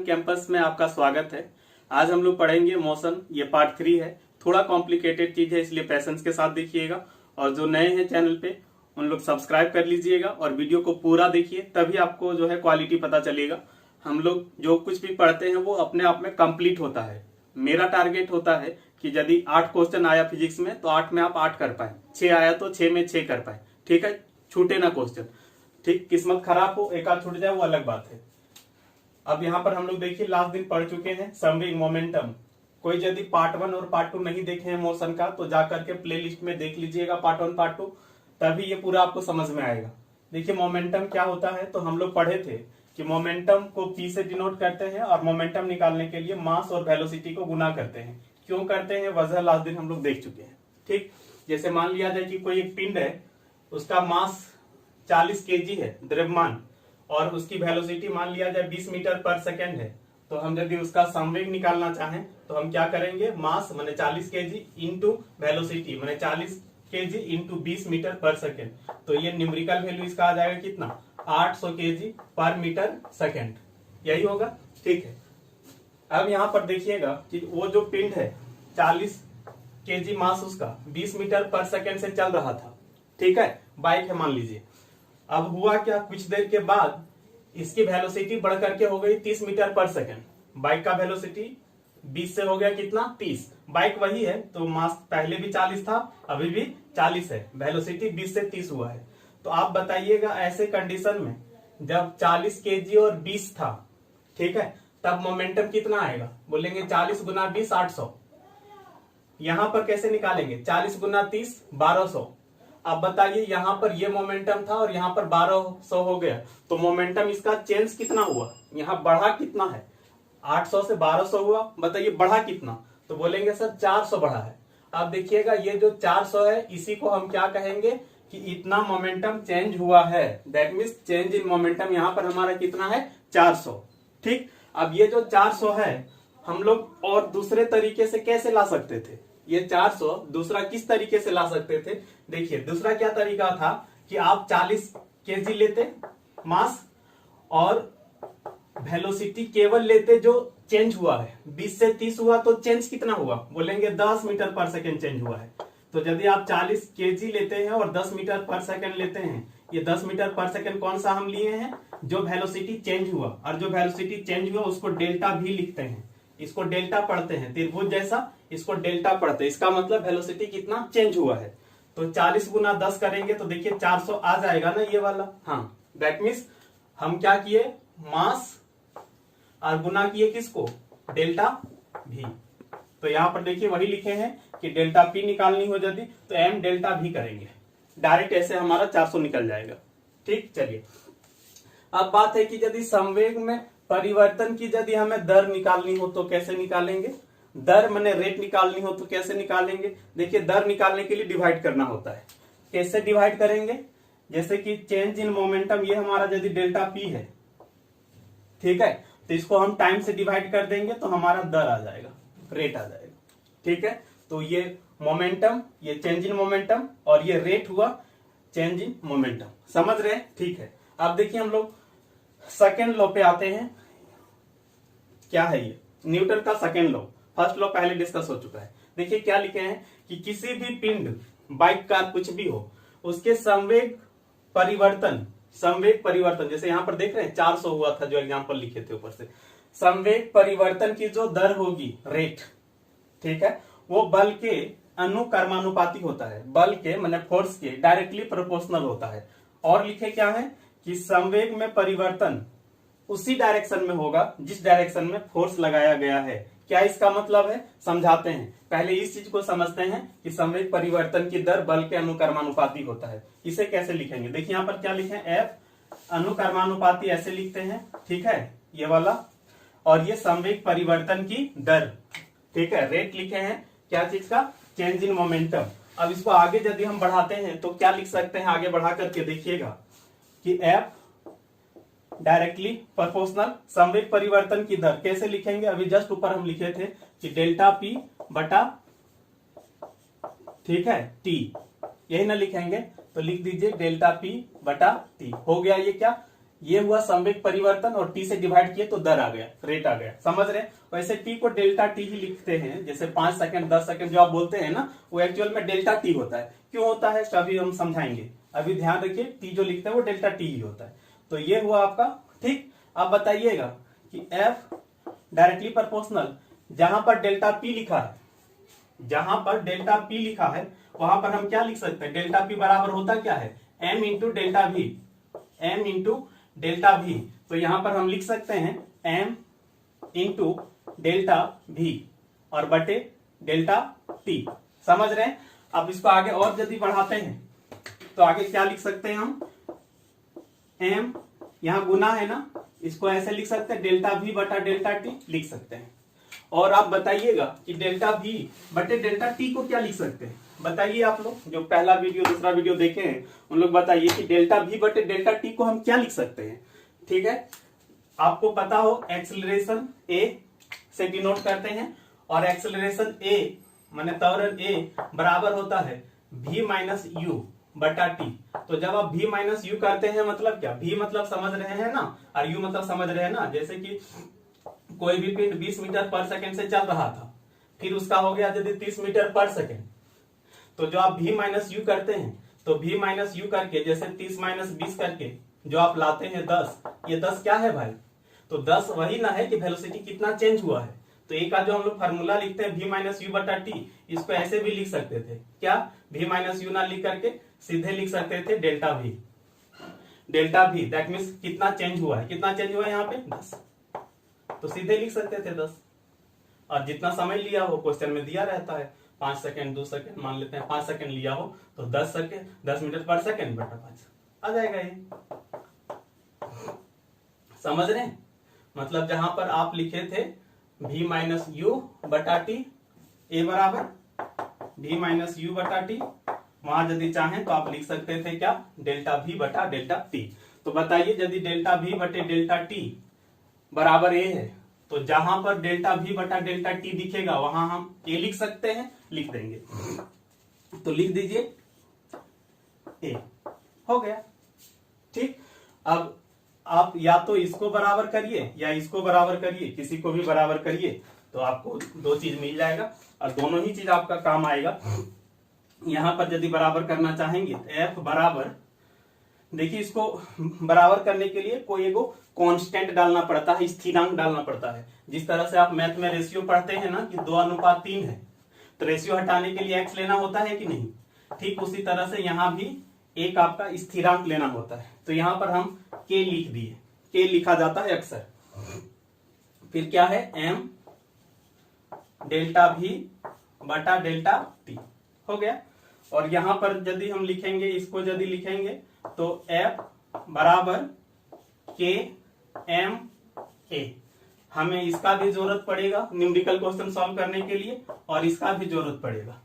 M campus में आपका स्वागत है। आज हम लोग पढ़ेंगे मोशन, ये पार्ट 3 है। थोड़ा कॉम्प्लिकेटेड चीज है, इसलिए पेशेंस के साथ देखिएगा। और जो नए हैं चैनल पे उन लोग सब्सक्राइब कर लीजिएगा और वीडियो को पूरा देखिए, तभी आपको जो है क्वालिटी पता चलेगा। हम लोग जो कुछ भी पढ़ते हैं वो अपने आप में कंप्लीट होता है। मेरा टारगेट होता है कि यदि 8 क्वेश्चन आया फिजिक्स में तो 8 में आप 8 कर पाए, 6 आया तो 6 में 6 कर पाए। ठीक है, छूटे ना क्वेश्चन। ठीक, किस्मत खराब हो एक आध छूट जाए वो अलग बात है। अब यहाँ पर हम लोग देखिए लास्ट दिन पढ़ चुके हैं समवेग मोमेंटम। कोई यदि पार्ट 1 और पार्ट 2 नहीं देखे हैं मोशन का तो जाकर के प्लेलिस्ट में देख लीजिएगा पार्ट 1 पार्ट 2, तभी ये पूरा आपको समझ में आएगा। देखिए मोमेंटम क्या होता है, तो हम लोग पढ़े थे कि मोमेंटम को P से डिनोट करते हैं और मोमेंटम निकालने के लिए मास और वेलोसिटी को गुना करते हैं। क्यों करते हैं वजह लास्ट दिन हम लोग देख चुके हैं। ठीक, जैसे मान लिया जाए कि कोई एक पिंड है, उसका मास 40 kg है द्रव्यमान, और उसकी वेलोसिटी मान लिया जाए 20 मीटर पर सेकेंड है। तो हम यदि उसका संवेग निकालना चाहें तो हम क्या करेंगे, मास माने 40 kg इंटू वेलोसिटी माने 40 kg इंटू 20 मीटर पर सेकेंड। तो ये न्यूमेरिकल वैल्यू इसका आ जाएगा कितना, 800 kg पर मीटर सेकेंड, यही होगा। ठीक है, अब यहाँ पर देखिएगा कि वो जो पिंड है 40 kg मास उसका 20 मीटर पर सेकेंड से चल रहा था। ठीक है, बाइक है मान लीजिए। अब हुआ क्या, कुछ देर के बाद इसकी वेलोसिटी बढ़ करके हो गई 30 मीटर पर सेकेंड। बाइक का वेलोसिटी 20 से हो गया कितना, 30। बाइक वही है तो मास पहले भी 40 था, अभी भी 40 है, वेलोसिटी 20 से 30 हुआ है। तो आप बताइएगा ऐसे कंडीशन में जब 40 kg और 20 था, ठीक है, तब मोमेंटम कितना आएगा, बोलेंगे 40 गुना 20 800। यहां पर कैसे निकालेंगे, 40 गुना 30 1200। अब बताइए यहाँ पर ये मोमेंटम था और यहाँ पर 1200 हो गया, तो मोमेंटम इसका चेंज कितना हुआ, यहाँ बढ़ा कितना है, 800 से 1200 हुआ। बताइए बढ़ा कितना, तो बोलेंगे सर 400 बढ़ा है। अब देखिएगा ये जो 400 है इसी को हम क्या कहेंगे कि इतना मोमेंटम चेंज हुआ है। That means change in momentum यहाँ पर हमारा कितना है, 400। ठीक, अब ये जो 400 है हम लोग और दूसरे तरीके से कैसे ला सकते थे, ये 400 दूसरा किस तरीके से ला सकते थे। देखिए दूसरा क्या तरीका था कि आप 40 kg लेते मास और वेलोसिटी केवल लेते जो चेंज हुआ है, 20 से 30 हुआ तो चेंज कितना हुआ, बोलेंगे 10 मीटर पर सेकेंड चेंज हुआ है। तो यदि आप 40 kg लेते हैं और 10 मीटर पर सेकेंड लेते हैं, ये 10 मीटर पर सेकेंड कौन सा हम लिए हैं, जो वेलोसिटी चेंज हुआ, और जो वेलोसिटी चेंज हुआ उसको डेल्टा भी लिखते हैं, इसको डेल्टा पढ़ते हैं, त्रिभुज जैसा इसको डेल्टा पढ़ते हैं। इसका मतलब वेलोसिटी कितना चेंज हुआ है। तो 40 गुना 10 करेंगे तो देखिए 400 आ जाएगा ना ये वाला। हाँ, दैट मीन्स हम क्या किए, मास और गुना किए किसको, डेल्टा भी। तो यहां पर देखिए वही लिखे हैं कि डेल्टा पी निकालनी हो यदि तो एम डेल्टा भी करेंगे, डायरेक्ट ऐसे हमारा 400 निकल जाएगा। ठीक, चलिए अब बात है कि यदि संवेग में परिवर्तन की यदि हमें दर निकालनी हो तो कैसे निकालेंगे, दर माने रेट निकालनी हो तो कैसे निकालेंगे। देखिए दर निकालने के लिए डिवाइड करना होता है। कैसे डिवाइड करेंगे, जैसे कि चेंज इन मोमेंटम ये हमारा यदि डेल्टा पी है, ठीक है, तो इसको हम टाइम से डिवाइड कर देंगे तो हमारा दर आ जाएगा, रेट आ जाएगा। ठीक है, तो ये मोमेंटम, ये चेंज इन मोमेंटम, और ये रेट हुआ चेंज इन मोमेंटम। समझ रहे हैं। ठीक है, अब देखिए हम लोग सेकेंड लॉ पे आते हैं। क्या है ये, न्यूटन का सेकेंड लॉ। फर्स्ट लॉ पहले डिस्कस हो चुका है। देखिए क्या लिखे हैं कि किसी भी पिंड, बाइक कार कुछ भी हो, उसके संवेग परिवर्तन जैसे यहां पर देख रहे हैं 400 हुआ था जो एग्जांपल लिखे थे ऊपर से, संवेग परिवर्तन की जो दर होगी रेट, ठीक है, वो बल के अनुकर्मानुपाती होता है, बल के माने फोर्स के डायरेक्टली प्रोपोर्शनल होता है। और लिखे क्या है कि संवेग में परिवर्तन उसी डायरेक्शन में होगा जिस डायरेक्शन में फोर्स लगाया गया है। क्या इसका मतलब है, समझाते हैं। पहले इस चीज को समझते हैं कि संवेग परिवर्तन की दर बल के अनुकर्मानुपाती होता है। इसे कैसे लिखेंगे, देखिए यहाँ पर क्या लिखे हैं, एफ अनुकर्मानुपाती ऐसे लिखते हैं, ठीक है, ये वाला, और ये संवेग परिवर्तन की दर, ठीक है, रेट लिखे हैं क्या चीज का, चेंज इन मोमेंटम। अब इसको आगे यदि हम बढ़ाते हैं तो क्या लिख सकते हैं, आगे बढ़ा करके देखिएगा कि एफ डायरेक्टली प्रोपोर्शनल संवेग परिवर्तन की दर कैसे लिखेंगे, अभी जस्ट ऊपर हम लिखे थे कि डेल्टा पी बटा, ठीक है, टी, यही ना लिखेंगे तो लिख दीजिए डेल्टा पी बटा टी। हो गया ये क्या, ये हुआ संवेग परिवर्तन और टी से डिवाइड किए तो दर आ गया, रेट आ गया। समझ रहे हैं? वैसे टी को डेल्टा टी ही लिखते हैं, जैसे 5 सेकंड 10 सेकंड जो आप बोलते हैं ना, वो एक्चुअल में डेल्टा टी होता है। क्यों होता है अभी हम समझाएंगे। अभी ध्यान रखिए, टी जो लिखते हैं वो डेल्टा टी ही होता है। तो ये हुआ आपका। ठीक, आप बताइएगा कि एफ डायरेक्टली प्रोपोर्शनल, जहां पर डेल्टा पी लिखा है, जहां पर डेल्टा पी लिखा है वहां पर हम क्या लिख सकते हैं? डेल्टा पी बराबर होता क्या है? M into delta v, m into delta v. तो यहां पर हम लिख सकते हैं एम इंटू डेल्टा वी और बटे डेल्टा टी। समझ रहे हैं? अब इसको आगे और यदि बढ़ाते हैं तो आगे क्या लिख सकते हैं हम? एम, यहां गुना है ना, इसको ऐसे लिख सकते हैं डेल्टा वी बटा डेल्टा टी लिख सकते हैं। और आप बताइएगा कि डेल्टा वी बटे डेल्टा टी को क्या लिख सकते हैं? बताइए आप लोग, जो पहला वीडियो दूसरा वीडियो देखे हैं उन लोग बताइए कि डेल्टा वी बटे डेल्टा टी को हम क्या लिख सकते हैं। ठीक है, आपको पता हो एक्सेलरेशन ए से डिनोट करते हैं, और एक्सेलरेशन ए माने त्वरण ए बराबर होता है v माइनस यू बटा टी। तो जब आप v माइनस यू करते हैं मतलब क्या? v मतलब समझ रहे हैं ना, और u मतलब समझ रहे हैं ना। जैसे कि कोई भी पिंड 20 मीटर पर सेकंड से चल रहा था, फिर उसका हो गया यदि 30 मीटर पर सेकंड, तो जो आप v माइनस यू करते हैं तो v माइनस यू करके जैसे 30 माइनस 20 करके जो आप लाते हैं 10, ये 10 क्या है भाई? तो 10 वही ना है कि वेलोसिटी कितना चेंज हुआ है। तो एक का जो हम लोग फार्मूला लिखते हैं v माइनस यू बटा टी, इसको ऐसे भी लिख सकते थे क्या? v माइनस यू ना लिख करके सीधे लिख सकते थे delta v, delta v that means कितना चेंज हुआ है, कितना चेंज हुआ है यहाँ पे 10, तो सीधे लिख सकते थे 10। और जितना समय लिया हो क्वेश्चन में दिया रहता है 5 सेकंड 2 सेकंड, मान लेते हैं 5 सेकंड लिया हो तो 10 सेकंड 10 मीटर पर सेकंड बटा 5 आ जाएगा ये। समझ रहे हैं? मतलब जहां पर आप लिखे थे v माइनस यू बटा टी, ए बराबर v माइनस यू बटा टी, वहां यदि चाहें तो आप लिख सकते थे क्या? डेल्टा v बटा डेल्टा टी। तो बताइए यदि डेल्टा v बटे डेल्टा टी बराबर ए है, तो जहां पर डेल्टा v बटा डेल्टा टी दिखेगा वहां हम ए लिख सकते हैं, लिख देंगे। तो लिख दीजिए ए, हो गया। ठीक, अब आप या तो इसको बराबर करिए या इसको बराबर करिए, किसी को भी बराबर करिए तो आपको दो चीज मिल जाएगा और दोनों ही चीज आपका काम आएगा। यहां पर यदि बराबर करना चाहेंगे तो एफ बराबर, देखिए इसको बराबर करने के लिए कोई एगो कांस्टेंट डालना पड़ता है, स्थिरांक डालना पड़ता है। जिस तरह से आप मैथ में रेशियो पढ़ते हैं ना कि 2:3 है, तो रेशियो हटाने के लिए एक्स लेना होता है कि नहीं? ठीक उसी तरह से यहां भी एक आपका स्थिरांक लेना होता है। तो यहां पर हम के लिख दिए, के लिखा जाता है अक्सर। फिर क्या है? एम डेल्टा भी बटा डेल्टा टी, हो गया। और यहां पर यदि हम लिखेंगे, इसको यदि लिखेंगे तो एफ बराबर के एम ए। हमें इसका भी जरूरत पड़ेगा न्यूमेरिकल क्वेश्चन सॉल्व करने के लिए, और इसका भी जरूरत पड़ेगा।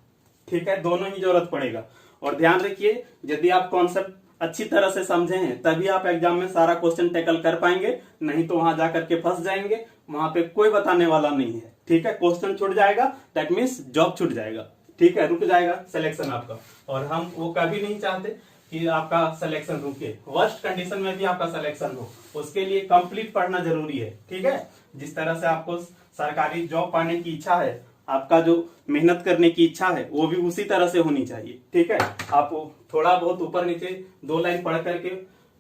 ठीक है, दोनों ही जरूरत पड़ेगा। और ध्यान रखिए, यदि आप कॉन्सेप्ट अच्छी तरह से समझे हैं तभी आप एग्जाम में सारा क्वेश्चन टैकल कर पाएंगे, नहीं तो वहां जाकर के फंस जाएंगे, वहां पे कोई बताने वाला नहीं है। ठीक है, क्वेश्चन छूट जाएगा दैट मीन्स जॉब छूट जाएगा। ठीक है, रुक जाएगा सिलेक्शन आपका, और हम वो कभी नहीं चाहते कि आपका सिलेक्शन रुके। वर्स्ट कंडीशन में भी आपका सिलेक्शन हो, उसके लिए कंप्लीट पढ़ना जरूरी है। ठीक है, जिस तरह से आपको सरकारी जॉब पाने की इच्छा है, आपका जो मेहनत करने की इच्छा है वो भी उसी तरह से होनी चाहिए। ठीक है, आप थोड़ा बहुत ऊपर नीचे 2 लाइन पढ़ करके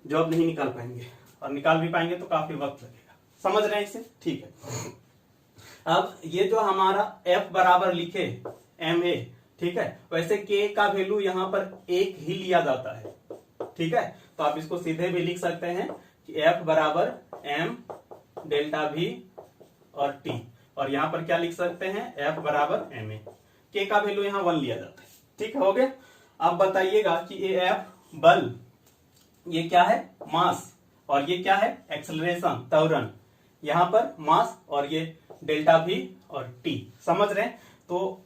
जॉब नहीं निकाल पाएंगे, और निकाल भी पाएंगे तो काफी वक्त लगेगा। समझ रहे हैं इसे? ठीक है, अब ये जो हमारा F बराबर लिखे एम ए, ठीक है, वैसे K का वैल्यू यहाँ पर 1 ही लिया जाता है। ठीक है, तो आप इसको सीधे भी लिख सकते हैं कि F बराबर एम डेल्टा भी और T, और यहाँ पर क्या लिख सकते हैं? F बराबर एम ए। K का वैल्यू यहाँ 1 लिया जाता है। ठीक है, हो गया। अब बताइएगा कि ये F बल, ये क्या है? मास, और ये क्या है? एक्सेलरेशन, त्वरण। यहाँ पर मास और ये डेल्टा भी और T। समझ रहे हैं? तो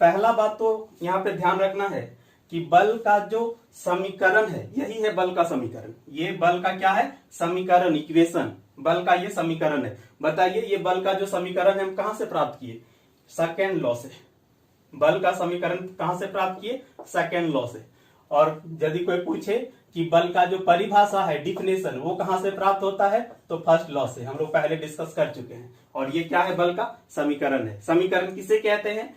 पहला बात तो यहाँ पे ध्यान रखना है कि बल का जो समीकरण है, यही है बल का समीकरण। ये बल का क्या है? समीकरण, इक्वेशन, बल का ये समीकरण है। बताइए ये बल का जो समीकरण है हम कहां से प्राप्त किए? सेकेंड लॉ से। बल का समीकरण कहां से प्राप्त किए? सेकेंड लॉ से। और यदि कोई पूछे कि बल का जो परिभाषा है, डिफिनेशन, वो कहां से प्राप्त होता है, तो फर्स्ट लॉ से, हम लोग पहले डिस्कस कर चुके हैं। और ये क्या है, बल का समीकरण है। समीकरण किसे कहते हैं,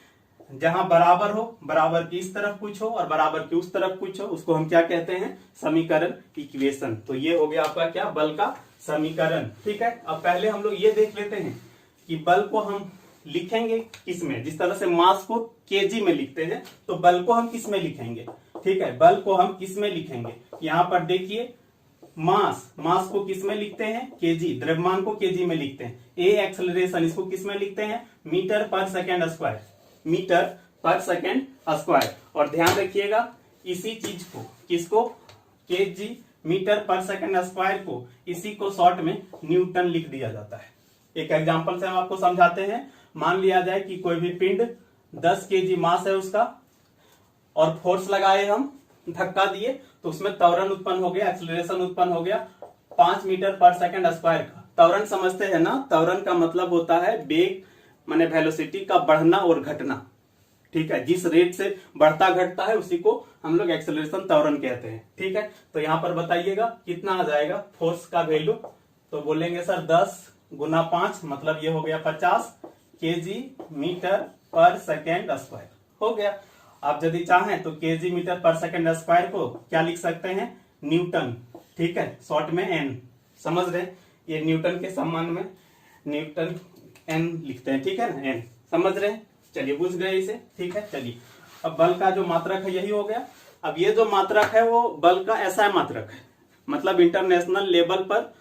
जहां बराबर हो, बराबर की इस तरफ कुछ हो और बराबर की उस तरफ कुछ हो, उसको हम क्या कहते हैं, समीकरण, इक्वेशन। तो ये हो गया आपका क्या, बल का समीकरण। ठीक है, अब पहले हम लोग ये देख लेते हैं कि बल को हम लिखेंगे किसमें। जिस तरह से मास को केजी में लिखते हैं, तो बल को हम किस में लिखेंगे। ठीक है, बल को हम किस में लिखेंगे, यहां पर देखिए, मास को किस में लिखते हैं, केजी, द्रव्यमान को केजी में लिखते हैं। ए एक्सेलरेशन, इसको किस में लिखते हैं, मीटर पर सेकेंड स्क्वायर, मीटर पर सेकेंड स्क्वायर। और ध्यान रखिएगा, इसी चीज को, किसको, केजी मीटर पर सेकेंड स्क्वायर को, इसी को शॉर्ट में न्यूटन लिख दिया जाता है। एक एग्जांपल से हम आपको समझाते हैं। मान लिया जाए कि कोई भी पिंड 10 केजी मास है उसका, और फोर्स लगाए हम, धक्का दिए, तो उसमें त्वरण उत्पन्न हो गया, एक्सेलरेशन उत्पन्न हो गया 5 मीटर पर सेकेंड स्क्वायर का। त्वरण समझते हैं ना, त्वरण का मतलब होता है वेग माने वेलोसिटी का बढ़ना और घटना। ठीक है, जिस रेट से बढ़ता घटता है उसी को हम लोग एक्सेलरेशन, त्वरण कहते हैं। ठीक है, तो यहां पर बताइएगा कितना आ जाएगा फोर्स का वैल्यू, तो बोलेंगे सर 10 गुना 5, मतलब ये हो गया 50 केजी मीटर पर सेकेंड स्क्वायर हो गया। आप यदि चाहें तो केजी मीटर पर सेकेंड स्क्वायर को क्या लिख सकते हैं, न्यूटन। ठीक है, शॉर्ट में एन, समझ रहे, ये न्यूटन के संबंध में न्यूटन एन लिखते हैं। ठीक है ना, एन, समझ रहे हैं, चलिए बुझ गए इसे। ठीक है, चलिए अब बल का जो मात्रक है यही हो गया। अब ये जो मात्रक है वो बल का ऐसा मात्रक है, मतलब इंटरनेशनल लेवल पर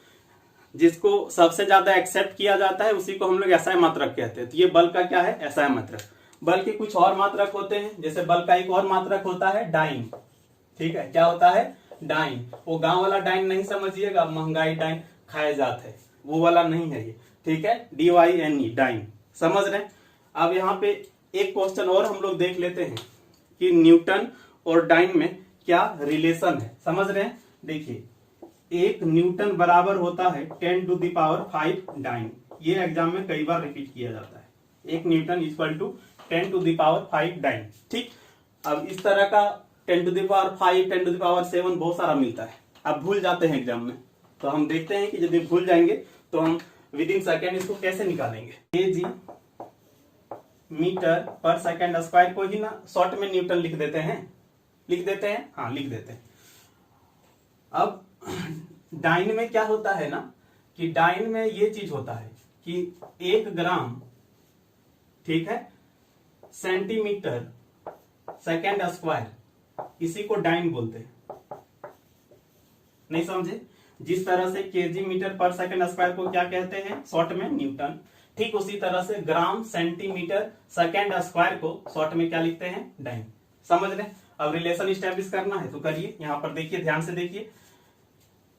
जिसको सबसे ज्यादा एक्सेप्ट किया जाता है उसी को हम लोग एसआई मात्रक कहते हैं। तो ये बल का क्या है, एसआई मात्रक। बल के कुछ और मात्रक होते हैं, जैसे बल का एक और मात्रक होता है डाइन। ठीक है, क्या होता है, डाइन। वो गांव वाला डाइन नहीं समझिएगा, महंगाई डाइन खाए जाते है, वो वाला नहीं है ये। ठीक है, DYNE, डाइन, समझ रहे हैं। अब यहाँ पे एक क्वेश्चन और हम लोग देख लेते हैं कि न्यूटन और डाइन में क्या रिलेशन है, समझ रहे हैं। देखिए, एक न्यूटन बराबर होता है 10⁵ डाइन। ये एग्जाम में कई बार रिपीट किया जाता है, एक न्यूटन इक्वल टू 10⁵ डाइन। ठीक, अब इस तरह का 10⁵, 10⁵ बहुत सारा मिलता है, आप भूल जाते हैं एग्जाम में। तो हम देखते हैं कि यदि भूल जाएंगे तो हम विद इन सेकेंड इसको कैसे निकालेंगे। केजी मीटर पर सेकेंड स्क्वायर को ही ना शॉर्ट में न्यूटन लिख देते हैं, लिख देते हैं, हाँ लिख देते हैं। अब डाइन में क्या होता है ना, कि डाइन में ये चीज होता है कि 1 ग्राम, ठीक है, सेंटीमीटर सेकेंड स्क्वायर, इसी को डाइन बोलते हैं। नहीं समझे, जिस तरह से केजी मीटर पर सेकेंड स्क्वायर को क्या कहते हैं शॉर्ट में, न्यूटन, ठीक उसी तरह से ग्राम सेंटीमीटर सेकेंड स्क्वायर को शॉर्ट में क्या लिखते हैं, डाइन। समझ रहे। अब रिलेशन स्टैब्लिश करना है तो करिए, यहां पर देखिए, ध्यान से देखिए,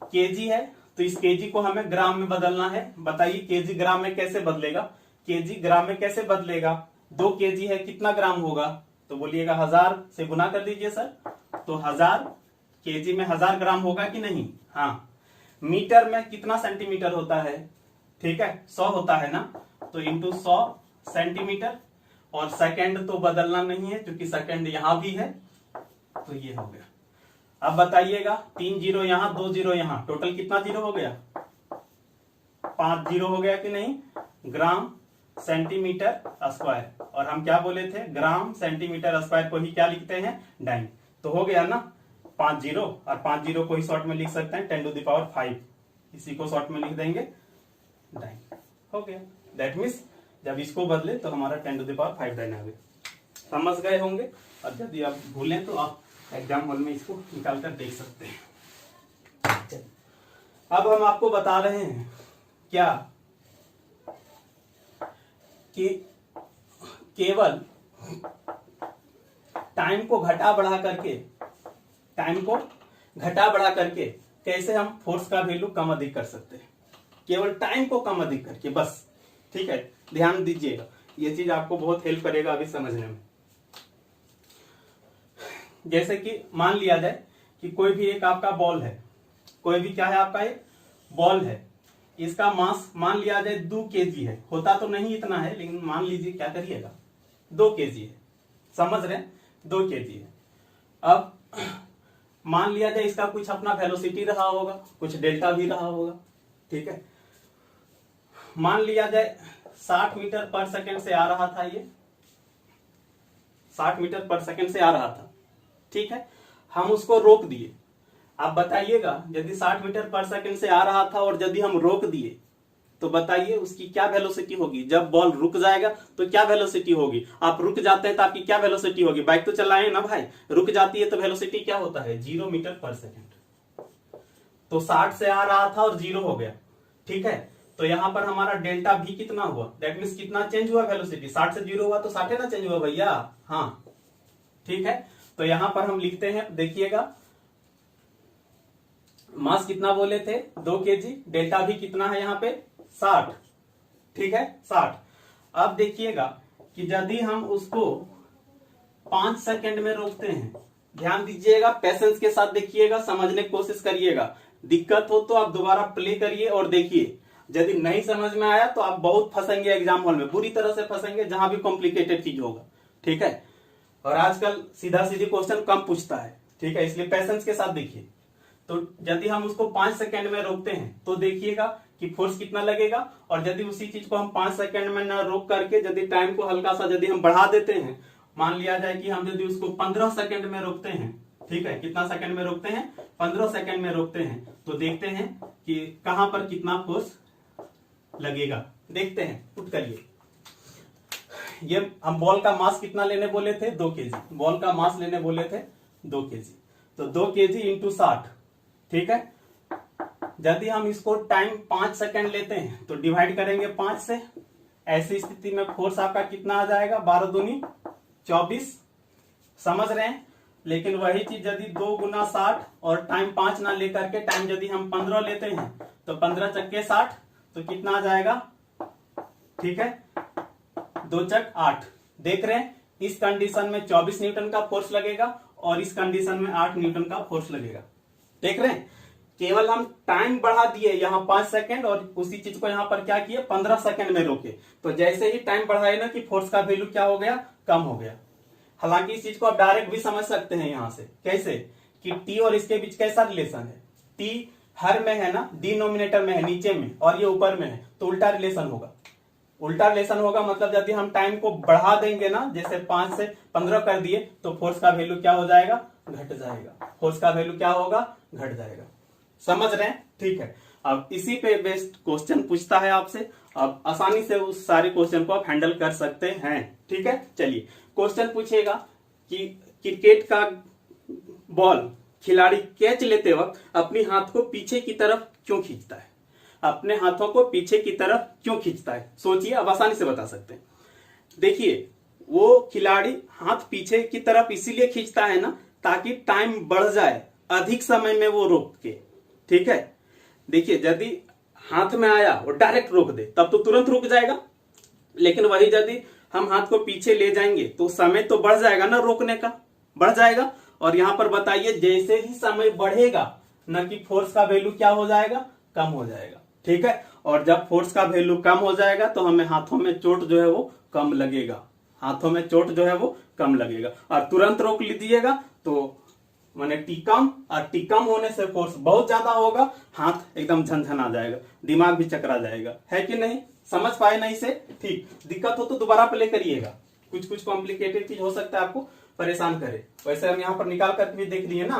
केजी है तो इस केजी को हमें ग्राम में बदलना है। बताइए केजी ग्राम में कैसे बदलेगा, केजी ग्राम में कैसे बदलेगा, 2 केजी है, कितना ग्राम होगा, तो बोलिएगा 1000 से गुना कर दीजिए सर, तो 1000 केजी में 1000 ग्राम होगा कि नहीं। हाँ, मीटर में कितना सेंटीमीटर होता है, ठीक है, 100 होता है ना, तो इंटू 100 सेंटीमीटर। और सेकंड तो बदलना नहीं है क्योंकि सेकंड यहां भी है, तो ये हो गया। अब बताइएगा 3 जीरो यहां, 2 जीरो यहां, टोटल कितना जीरो हो गया, 5 जीरो हो गया कि नहीं, ग्राम सेंटीमीटर स्क्वायर। और हम क्या बोले थे, ग्राम सेंटीमीटर स्क्वायर को ही क्या लिखते हैं, डाइन। तो हो गया ना 5 जीरो, और 5 जीरो को ही शॉर्ट में लिख सकते हैं 10⁵, इसी को शॉर्ट में लिख देंगे डाइन, हो गया। दैट मीन्स जब इसको बदले तो हमारा 10⁵ डाइन आ गया। समझ गए होंगे। और यदि आप भूलें तो आप एग्जाम हॉल में इसको निकाल कर देख सकते हैं। अब हम आपको बता रहे हैं क्या, कि केवल टाइम को घटा बढ़ा करके कैसे हम फोर्स का वैल्यू कम अधिक कर सकते हैं, केवल टाइम को कम अधिक करके, बस। ठीक है, ध्यान दीजिएगा, ये चीज आपको बहुत हेल्प करेगा अभी समझने में। जैसे कि मान लिया जाए कि कोई भी एक आपका बॉल है, कोई भी क्या है आपका एक बॉल है, इसका मास मान लिया जाए 2 केजी है, होता तो नहीं इतना है लेकिन मान लीजिए, क्या करिएगा, 2 केजी है, समझ रहे हैं, 2 केजी है। अब मान लिया जाए इसका कुछ अपना वेलोसिटी रहा होगा, कुछ डेल्टा भी रहा होगा, ठीक है। मान लिया जाए 60 मीटर पर सेकंड से आ रहा था, ये 60 मीटर पर सेकंड से आ रहा था, ठीक है। हम उसको रोक दिए। आप बताइएगा यदि 60 मीटर पर सेकंड से आ रहा था और यदि हम रोक दिए तो बताइए उसकी क्या वेलोसिटी होगी। जब बॉल रुक जाएगा तो क्या वेलोसिटी होगी। आप रुक जाते हैं तो आपकी क्या वेलोसिटी होगी। बाइक तो चलाए ना भाई, रुक जाती है तो वेलोसिटी क्या होता है, 0 मीटर पर सेकंड। तो 60 से आ रहा था और 0 हो गया, ठीक है। तो यहां पर हमारा डेल्टा भी कितना हुआ, दैट मीन्स कितना चेंज हुआ वेलोसिटी, 60 से 0 हुआ तो 60 ना चेंज हुआ भैया, हाँ ठीक है। तो यहां पर हम लिखते हैं, देखिएगा मास कितना बोले थे 2 kg, डेल्टा भी कितना है यहाँ पे 60, ठीक है 60। अब देखिएगा कि यदि हम उसको 5 सेकंड में रोकते हैं, ध्यान दीजिएगा, पेशेंस के साथ देखिएगा, समझने की कोशिश करिएगा। दिक्कत हो तो आप दोबारा प्ले करिए और देखिए। यदि नहीं समझ में आया तो आप बहुत फंसेंगे एग्जाम हॉल में, बुरी तरह से फंसेंगे, जहां भी कॉम्प्लिकेटेड चीज होगा, ठीक है। और आजकल सीधा सीधी क्वेश्चन कम पूछता है, ठीक है, इसलिए पेशेंस के साथ देखिए। तो यदि हम उसको 5 सेकंड में रोकते हैं तो देखिएगा कि फोर्स कितना लगेगा। और यदि उसी चीज को हम 5 सेकंड में ना रोक करके यदि टाइम को हल्का सा यदि हम बढ़ा देते हैं, मान लिया जाए कि हम यदि उसको 15 सेकंड में रोकते हैं, ठीक है, कितना सेकंड में रोकते हैं, 15 सेकंड में रोकते हैं, तो देखते हैं कि कहां पर कितना फोर्स लगेगा। देखते हैं, उठ करिए। ये हम बॉल का मास कितना लेने बोले थे, 2 kg, बॉल का मास लेने बोले थे 2 kg, तो 2 kg इंटू 60, ठीक है। यदि हम इसको टाइम 5 सेकंड लेते हैं तो डिवाइड करेंगे 5 से, ऐसी स्थिति में फोर्स आपका कितना आ जाएगा, 12 दूनी 24, समझ रहे हैं। लेकिन वही चीज यदि 2 गुना 60 और टाइम 5 ना लेकर के टाइम यदि हम 15 लेते हैं तो 15 चक्के 60, तो कितना आ जाएगा, ठीक है, 2 चक 8। देख रहे हैं, इस कंडीशन में 24 न्यूटन का फोर्स लगेगा और इस कंडीशन में 8 न्यूटन का फोर्स लगेगा। देख रहे हैं, केवल हम टाइम बढ़ा दिए यहाँ 5 सेकंड और उसी चीज को यहाँ पर क्या किए, 15 सेकंड में रोके। तो जैसे ही टाइम बढ़ाए ना कि फोर्स का वैल्यू क्या हो गया, कम हो गया। हालांकि इस चीज को आप डायरेक्ट भी समझ सकते हैं यहाँ से, कैसे कि टी और इसके बीच कैसा रिलेशन है, टी हर में है ना, डिनोमिनेटर में है नीचे में और ये ऊपर में है, तो उल्टा रिलेशन होगा। उल्टा रिलेशन होगा मतलब यदि हम टाइम को बढ़ा देंगे ना, जैसे 5 से 15 कर दिए, तो फोर्स का वैल्यू क्या हो जाएगा, घट जाएगा। फोर्स का वैल्यू क्या होगा, घट जाएगा। समझ रहे हैं, ठीक है। अब इसी पे बेस्ड क्वेश्चन पूछता है आपसे, अब आसानी से उस सारे क्वेश्चन को आप हैंडल कर सकते हैं, ठीक है। चलिए, क्वेश्चन पूछेगा कि क्रिकेट का बॉल खिलाड़ी कैच लेते वक्त अपने हाथ को पीछे की तरफ क्यों खींचता है, अपने हाथों को पीछे की तरफ क्यों खींचता है, सोचिए, अब आसानी से बता सकते हैं। देखिए, वो खिलाड़ी हाथ पीछे की तरफ इसीलिए खींचता है ना, ताकि टाइम बढ़ जाए, अधिक समय में वो रोक के, ठीक है। देखिए, यदि हाथ में आया और डायरेक्ट रोक दे तब तो तुरंत रुक जाएगा, लेकिन वही यदि हम हाथ को पीछे ले जाएंगे तो समय तो बढ़ जाएगा ना, रोकने का बढ़ जाएगा। और यहां पर बताइए, जैसे ही समय बढ़ेगा न कि फोर्स का वैल्यू क्या हो जाएगा, कम हो जाएगा, ठीक है। और जब फोर्स का वैल्यू कम हो जाएगा तो हमें हाथों में चोट जो है वो कम लगेगा, हाथों में चोट जो है वो कम लगेगा। और तुरंत रोक लीजिएगा तो माने टी कम, और टी कम होने से फोर्स बहुत ज्यादा होगा, हाथ एकदम झनझन आ जाएगा, दिमाग भी चकरा जाएगा, है कि नहीं। समझ पाए नहीं से, ठीक। दिक्कत हो तो दोबारा प्ले करिएगा, कुछ कॉम्प्लिकेटेड चीज हो सकता है आपको परेशान करे। वैसे हम यहाँ पर निकाल करके भी देख लिए ना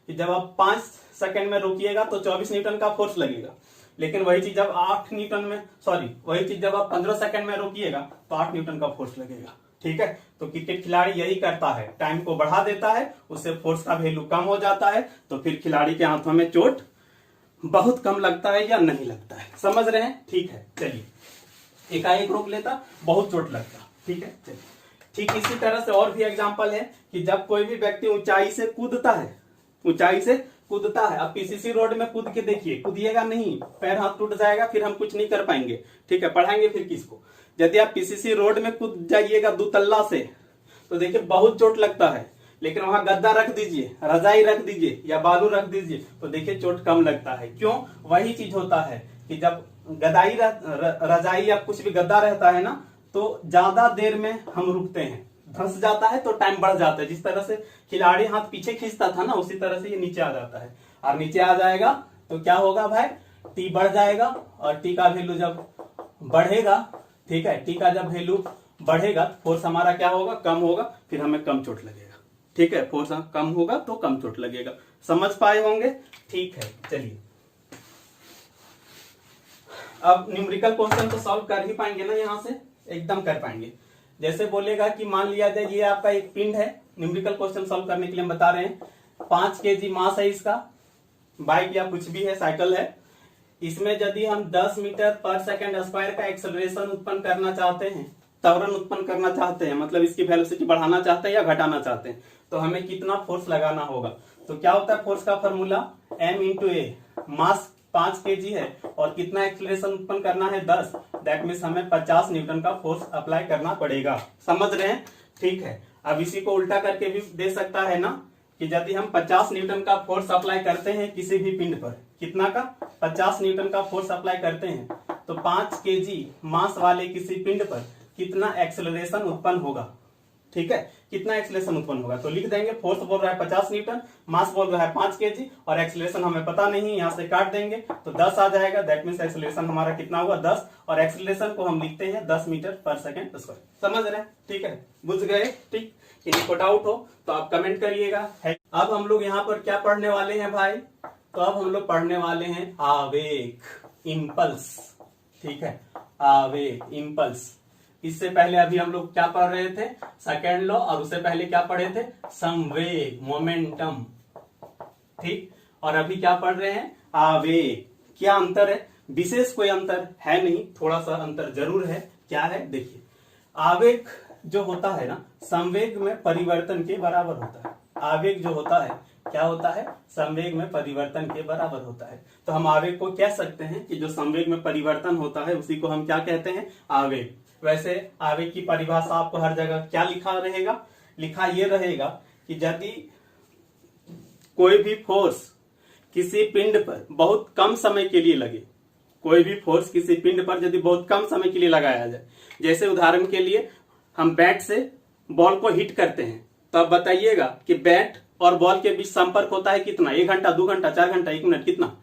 कि जब आप 5 सेकंड में रोकिएगा तो 24 न्यूटन का फोर्स लगेगा, लेकिन वही चीज जब 8 न्यूटन में, सॉरी, वही चीज जब आप 15 सेकंड में रोकिएगा तो 8 न्यूटन का फोर्स लगेगा, ठीक है। तो क्रिकेट खिलाड़ी यही करता है, टाइम को बढ़ा देता है, उससे फोर्स का वैल्यू कम हो जाता है, तो फिर खिलाड़ी के हाथों में चोट बहुत कम लगता है या नहीं लगता है। समझ रहे हैं, ठीक है। चलिए, एकाएक रोक लेता, बहुत चोट लगता, ठीक है। चलिए, ठीक इसी तरह से और भी एग्जांपल है कि जब कोई भी व्यक्ति ऊंचाई से कूदता है, ऊंचाई से कूदता है, अब पीसीसी रोड में कूद के देखिए, कूदिएगा नहीं, पैर हाथ टूट जाएगा, फिर हम कुछ नहीं कर पाएंगे, ठीक है, पढ़ाएंगे फिर किसको। यदि आप पीसीसी रोड में कूद जाइएगा 2 तल्ला से तो देखिए बहुत चोट लगता है, लेकिन वहां गद्दा रख दीजिए, रजाई रख दीजिए या बालू रख दीजिए तो देखिए चोट कम लगता है। क्यों, वही चीज होता है कि जब गदाई रजाई या कुछ भी गद्दा रहता है ना, तो ज्यादा देर में हम रुकते हैं, धंस जाता है तो टाइम बढ़ जाता है। जिस तरह से खिलाड़ी हाथ पीछे खींचता था ना, उसी तरह से ये नीचे आ जाता है। और नीचे आ जाएगा तो क्या होगा भाई, टी बढ़ जाएगा, और टी का वैल्यू जब बढ़ेगा, ठीक है, टी का जब वैल्यू बढ़ेगा तो फोर्स हमारा क्या होगा, कम होगा, फिर हमें कम चोट लगेगा। ठीक है, फोर्स कम होगा तो कम चोट लगेगा। समझ पाए होंगे? ठीक है, चलिए अब न्यूमेरिकल क्वेश्चन तो सॉल्व कर ही पाएंगे ना, यहां से एकदम कर पाएंगे। जैसे बोलेगा कि मान लिया जाए ये आपका एक पिंड है, न्यूमेरिकल क्वेश्चन सॉल्व करने के लिए हम बता रहे हैं 5 kg मास है इसका, बाइक या कुछ भी है, साइकिल है। इसमें यदि हम 10 मीटर पर सेकंड स्क्वायर का एक्सेलरेशन उत्पन्न करना चाहते हैं, त्वरण उत्पन्न करना चाहते हैं, मतलब इसकी वेलोसिटी बढ़ाना चाहते हैं या घटाना चाहते हैं, तो हमें कितना फोर्स लगाना होगा। तो क्या होता है फोर्स का फॉर्मूला, m इंटू ए, मास 5 kg है और कितना एक्सेलरेशन उत्पन्न करना है 10, दैट मीन्स हमें 50 न्यूटन का फोर्स अप्लाई करना पड़ेगा। समझ रहे हैं? ठीक है, अब इसी को उल्टा करके भी दे सकता है ना, कि यदि हम 50 न्यूटन का फोर्स अप्लाई करते हैं किसी भी पिंड पर, कितना का, 50 न्यूटन का फोर्स अप्लाई करते हैं, तो 5 kg मास वाले किसी पिंड पर कितना एक्सेलरेशन उत्पन्न होगा। ठीक है, कितना एक्सेलरेशन उत्पन्न होगा, तो लिख देंगे फोर्स बोल रहा है 50 न्यूटन, मास बोल रहा है 5 kg, और एक्सेलरेशन हमें पता नहीं, यहां से काट देंगे तो 10 आ जाएगा। दैट मीन्स एक्सेलरेशन हमारा कितना हुआ 10, और एक्सेलरेशन को हम लिखते हैं 10 मीटर पर सेकंड स्क्वायर। समझ रहे हैं? ठीक है, बुझ गए? ठीक, इनको डाउट हो तो आप कमेंट करिएगा। अब हम लोग यहाँ पर क्या पढ़ने वाले हैं भाई, तो अब हम लोग पढ़ने वाले हैं आवेग, इम्पल्स। ठीक है, आवेग, इम्पल्स। इससे पहले अभी हम लोग क्या पढ़ रहे थे, सेकेंड लॉ, और उससे पहले क्या पढ़े थे, संवेग, मोमेंटम। ठीक, और अभी क्या पढ़ रहे हैं, आवेग। क्या अंतर है? विशेष कोई अंतर है नहीं, थोड़ा सा अंतर जरूर है। क्या है देखिए, आवेग जो होता है ना, संवेग में परिवर्तन के बराबर होता है। आवेग जो होता है क्या होता है, संवेग में परिवर्तन के बराबर होता है। तो हम आवेग को कह सकते हैं कि जो संवेग में परिवर्तन होता है उसी को हम क्या कहते हैं, आवेग। वैसे आवेग की परिभाषा आपको हर जगह क्या लिखा रहेगा, लिखा ये रहेगा कि यदि कोई भी फोर्स किसी पिंड पर बहुत कम समय के लिए लगे, कोई भी फोर्स किसी पिंड पर यदि बहुत कम समय के लिए लगाया जाए, जैसे उदाहरण के लिए हम बैट से बॉल को हिट करते हैं, तो अब बताइएगा कि बैट और बॉल के बीच संपर्क होता है कितना, 1 घंटा, 2 घंटा, 4 घंटा, 1 मिनट, कितना,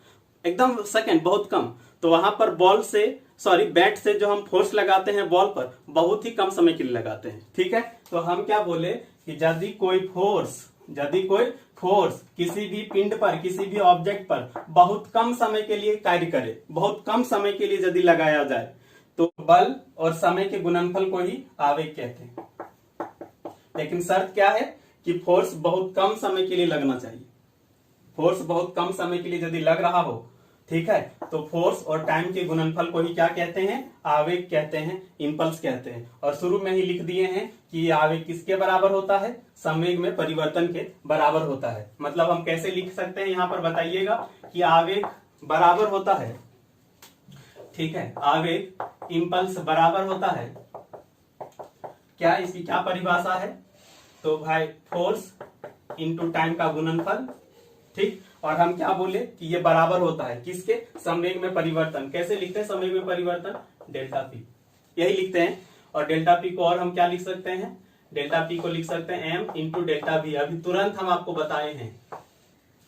एकदम सेकंड, बहुत कम। तो वहां पर बैट से जो हम फोर्स लगाते हैं बॉल पर, बहुत ही कम समय के लिए लगाते हैं। ठीक है, तो हम क्या बोले कि यदि कोई फोर्स किसी भी पिंड पर, किसी भी ऑब्जेक्ट पर बहुत कम समय के लिए कार्य करे, बहुत कम समय के लिए यदि लगाया जाए, तो बल और समय के गुणनफल को ही आवेग कहते हैं। लेकिन शर्त क्या है कि फोर्स बहुत कम समय के लिए लगना चाहिए। फोर्स बहुत कम समय के लिए यदि लग रहा हो, ठीक है, तो फोर्स और टाइम के गुणनफल को ही क्या कहते हैं, आवेग कहते हैं, इंपल्स कहते हैं। और शुरू में ही लिख दिए हैं कि आवेग किसके बराबर होता है, संवेग में परिवर्तन के बराबर होता है। मतलब हम कैसे लिख सकते हैं, यहां पर बताइएगा कि आवेग बराबर होता है, ठीक है, आवेग इंपल्स बराबर होता है क्या, इसकी क्या परिभाषा है, तो भाई फोर्स इंटू टाइम का गुणनफल। ठीक, और हम क्या बोले कि ये बराबर होता है किसके, संवेग में परिवर्तन। कैसे लिखते हैं संवेग में परिवर्तन, डेल्टा पी, यही लिखते हैं। और डेल्टा पी को और हम क्या लिख सकते हैं, डेल्टा पी को लिख सकते हैं एम इंटू डेल्टा वी, अभी तुरंत हम आपको बताए हैं।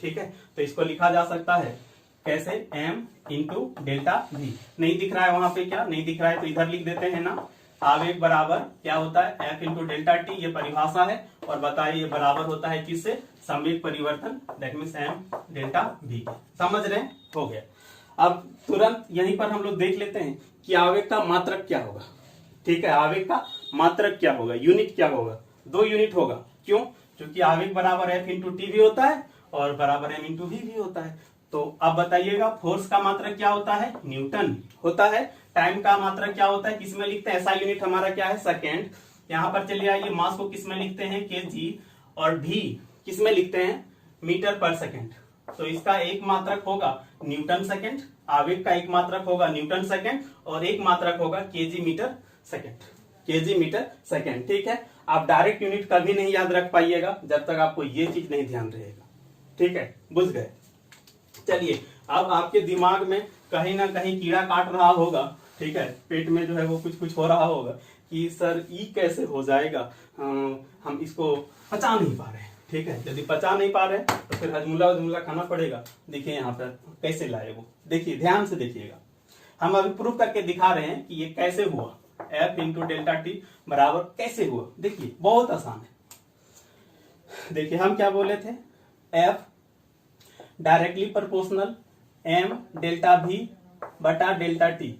ठीक है, तो इसको लिखा जा सकता है कैसे, एम इंटू डेल्टा वी। नहीं दिख रहा है वहां पे, क्या नहीं दिख रहा है तो इधर लिख देते हैं ना, आवेग बराबर क्या होता है, एफ इंटू डेल्टा टी, ये परिभाषा है। और बताइए ये बराबर होता है किससे, संवेग परिवर्तन, that means m delta v. समझ रहे हैं, हो गया। अब तुरंत यहीं पर हम लोग देख लेते हैं कि आवेग का मात्रक क्या होगा। ठीक है, आवेग का मात्रक क्या होगा, यूनिट क्या होगा, 2 यूनिट होगा। क्यों, क्योंकि आवेग बराबर एफ इंटू टी भी होता है और बराबर एम इंटू वी भी होता है। तो अब बताइएगा फोर्स का मात्रक क्या होता है, न्यूटन होता है। टाइम का मात्रक क्या होता है, किसमें लिखते हैं, ऐसा यूनिट हमारा क्या है, सेकेंड। यहाँ पर चलिए आइए, मास को किसमें लिखते हैं, केजी, और भी किसमें लिखते हैं, मीटर पर सेकेंड। तो इसका एक मात्रक होगा न्यूटन सेकेंड, आवेग का एक मात्रक होगा न्यूटन सेकेंड, और एक मात्रक होगा KG metre second, KG metre second. ठीक है, आप डायरेक्ट यूनिट कभी नहीं याद रख पाइएगा जब तक आपको ये चीज नहीं ध्यान रहेगा। ठीक है, बुझ गए। चलिए, अब आपके दिमाग में कहीं ना कहीं कीड़ा काट रहा होगा ठीक है, पेट में जो है वो कुछ कुछ हो रहा होगा कि सर ई कैसे हो जाएगा, हम इसको पचा नहीं पा रहे हैं। ठीक है, यदि पचा नहीं पा रहे तो फिर हजमुला वजमुला खाना पड़ेगा। देखिए यहाँ पर कैसे लाए वो, देखिए ध्यान से देखिएगा। हम अभी प्रूफ करके दिखा रहे हैं कि ये कैसे हुआ, F इंटू डेल्टा टी बराबर कैसे हुआ। देखिए बहुत आसान है। देखिए हम क्या बोले थे, F directly proportional M delta V बटा डेल्टा टी।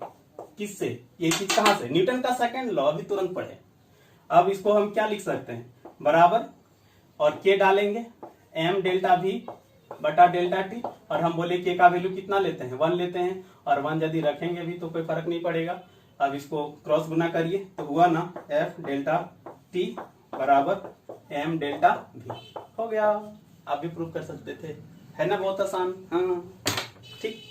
किससे, ये चीज कहां से, न्यूटन का सेकंड लॉ, अभी तुरंत पढ़े। अब इसको हम क्या लिख सकते हैं, बराबर और K डालेंगे M डेल्टा V बटा डेल्टा टी, और हम बोले K का वैल्यू कितना लेते हैं, 1 लेते हैं, और 1 यदि रखेंगे भी तो कोई फर्क नहीं पड़ेगा। अब इसको क्रॉस गुना करिए तो हुआ ना, F डेल्टा टी बराबर M डेल्टा V, हो गया। आप भी प्रूव कर सकते थे, है ना, बहुत आसान। हाँ ठीक।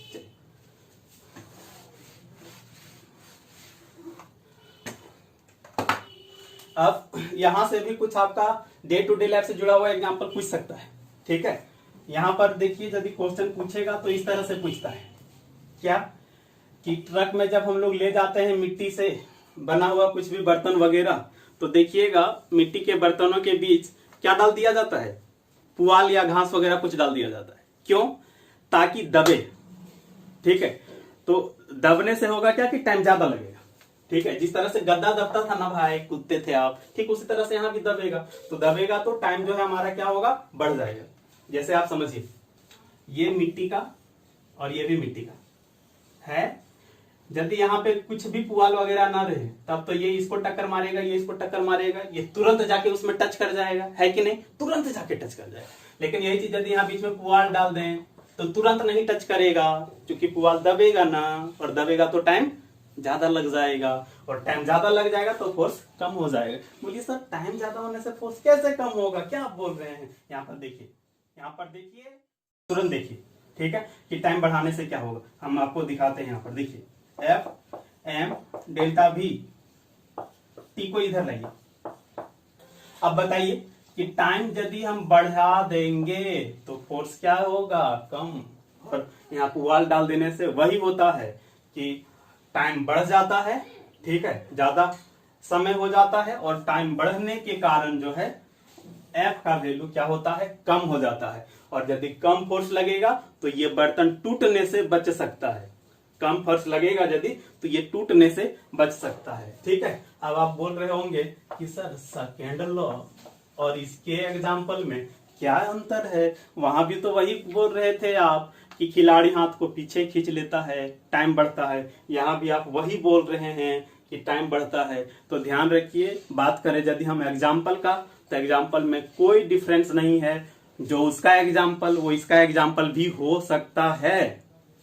अब यहां से भी कुछ आपका डे टू डे लाइफ से जुड़ा हुआ एग्जांपल पूछ सकता है। ठीक है, यहां पर देखिए यदि क्वेश्चन पूछेगा तो इस तरह से पूछता है, क्या कि ट्रक में जब हम लोग ले जाते हैं मिट्टी से बना हुआ कुछ भी बर्तन वगैरह, तो देखिएगा मिट्टी के बर्तनों के बीच क्या डाल दिया जाता है, पुआल या घास वगैरह कुछ डाल दिया जाता है। क्यों, ताकि दबे। ठीक है, तो दबने से होगा क्या कि टाइम ज्यादा लगेगा। ठीक है, जिस तरह से गद्दा दबता था ना भाई, कूदते थे आप, ठीक उसी तरह से यहाँ भी दबेगा। तो दबेगा तो टाइम जो है हमारा क्या होगा, बढ़ जाएगा। जैसे आप समझिए, ये मिट्टी का और ये भी मिट्टी का है। यदि यहाँ पे कुछ भी पुआल वगैरह ना रहे तब तो ये इसको टक्कर मारेगा, ये इसको टक्कर मारेगा, ये तुरंत जाके उसमें टच कर जाएगा, है कि नहीं, तुरंत जाके टच कर जाएगा। लेकिन यही चीज यदि यहाँ बीच में पुआल डाल दें तो तुरंत नहीं टच करेगा, क्योंकि पुआल दबेगा ना, और दबेगा तो टाइम ज्यादा लग जाएगा, और टाइम ज्यादा लग जाएगा तो फोर्स कम हो जाएगा। बोलिए सर टाइम ज्यादा होने से फोर्स कैसे कम होगा, क्या आप बोल रहे हैं। यहाँ पर देखिए, यहाँ पर देखिए, तुरंत देखिए। ठीक है, कि टाइम बढ़ाने से क्या होगा, हम आपको दिखाते हैं। यहाँ पर देखिए, F M delta V, T को इधर लाइए। अब बताइए कि टाइम यदि हम बढ़ा देंगे तो फोर्स क्या होगा, कम। और यहाँ पुआल डाल देने से वही होता है कि टाइम बढ़ जाता है। ठीक है, ज्यादा समय हो जाता है, और टाइम बढ़ने के कारण जो है F का वैल्यू क्या होता है, कम हो जाता है। और यदि कम फोर्स लगेगा तो ये बर्तन टूटने से बच सकता है। कम फोर्स लगेगा यदि तो ये टूटने से बच सकता है। ठीक है, अब आप बोल रहे होंगे कि सर सेकेंड लॉ और इसके एग्जाम्पल में क्या अंतर है, वहां भी तो वही बोल रहे थे आप कि खिलाड़ी हाथ को पीछे खींच लेता है, टाइम बढ़ता है। यहाँ भी आप वही बोल रहे हैं कि टाइम बढ़ता है। तो ध्यान रखिए, बात करें यदि हम एग्जाम्पल का, तो एग्जाम्पल में कोई डिफरेंस नहीं है। जो उसका एग्जाम्पल वो इसका एग्जाम्पल भी हो सकता है।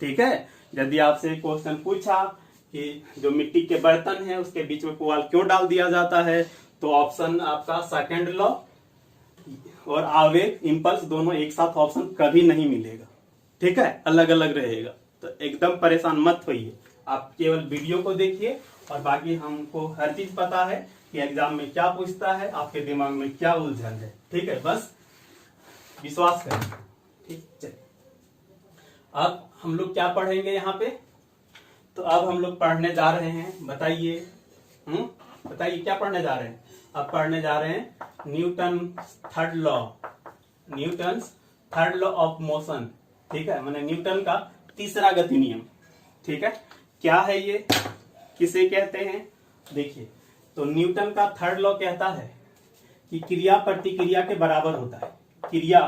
ठीक है, यदि आपसे क्वेश्चन पूछा कि जो मिट्टी के बर्तन है उसके बीच में पुआल क्यों डाल दिया जाता है, तो ऑप्शन आपका सेकंड लॉ और आवेग इंपल्स दोनों एक साथ ऑप्शन कभी नहीं मिलेगा। ठीक है, अलग अलग रहेगा। तो एकदम परेशान मत होइए, आप केवल वीडियो को देखिए, और बाकी हमको हर चीज पता है कि एग्जाम में क्या पूछता है, आपके दिमाग में क्या उलझन है। ठीक है, बस विश्वास करें। ठीक, चलिए अब हम लोग क्या पढ़ेंगे यहाँ पे, तो अब हम लोग पढ़ने जा रहे हैं, बताइए बताइए क्या पढ़ने जा रहे हैं। अब पढ़ने जा रहे हैं Newton third law, Newton third law of motion. ठीक है, मैंने न्यूटन का तीसरा गति नियम। ठीक है, क्या है ये, किसे कहते हैं, देखिए। तो न्यूटन का थर्ड लॉ कहता है कि क्रिया प्रतिक्रिया के बराबर होता है, क्रिया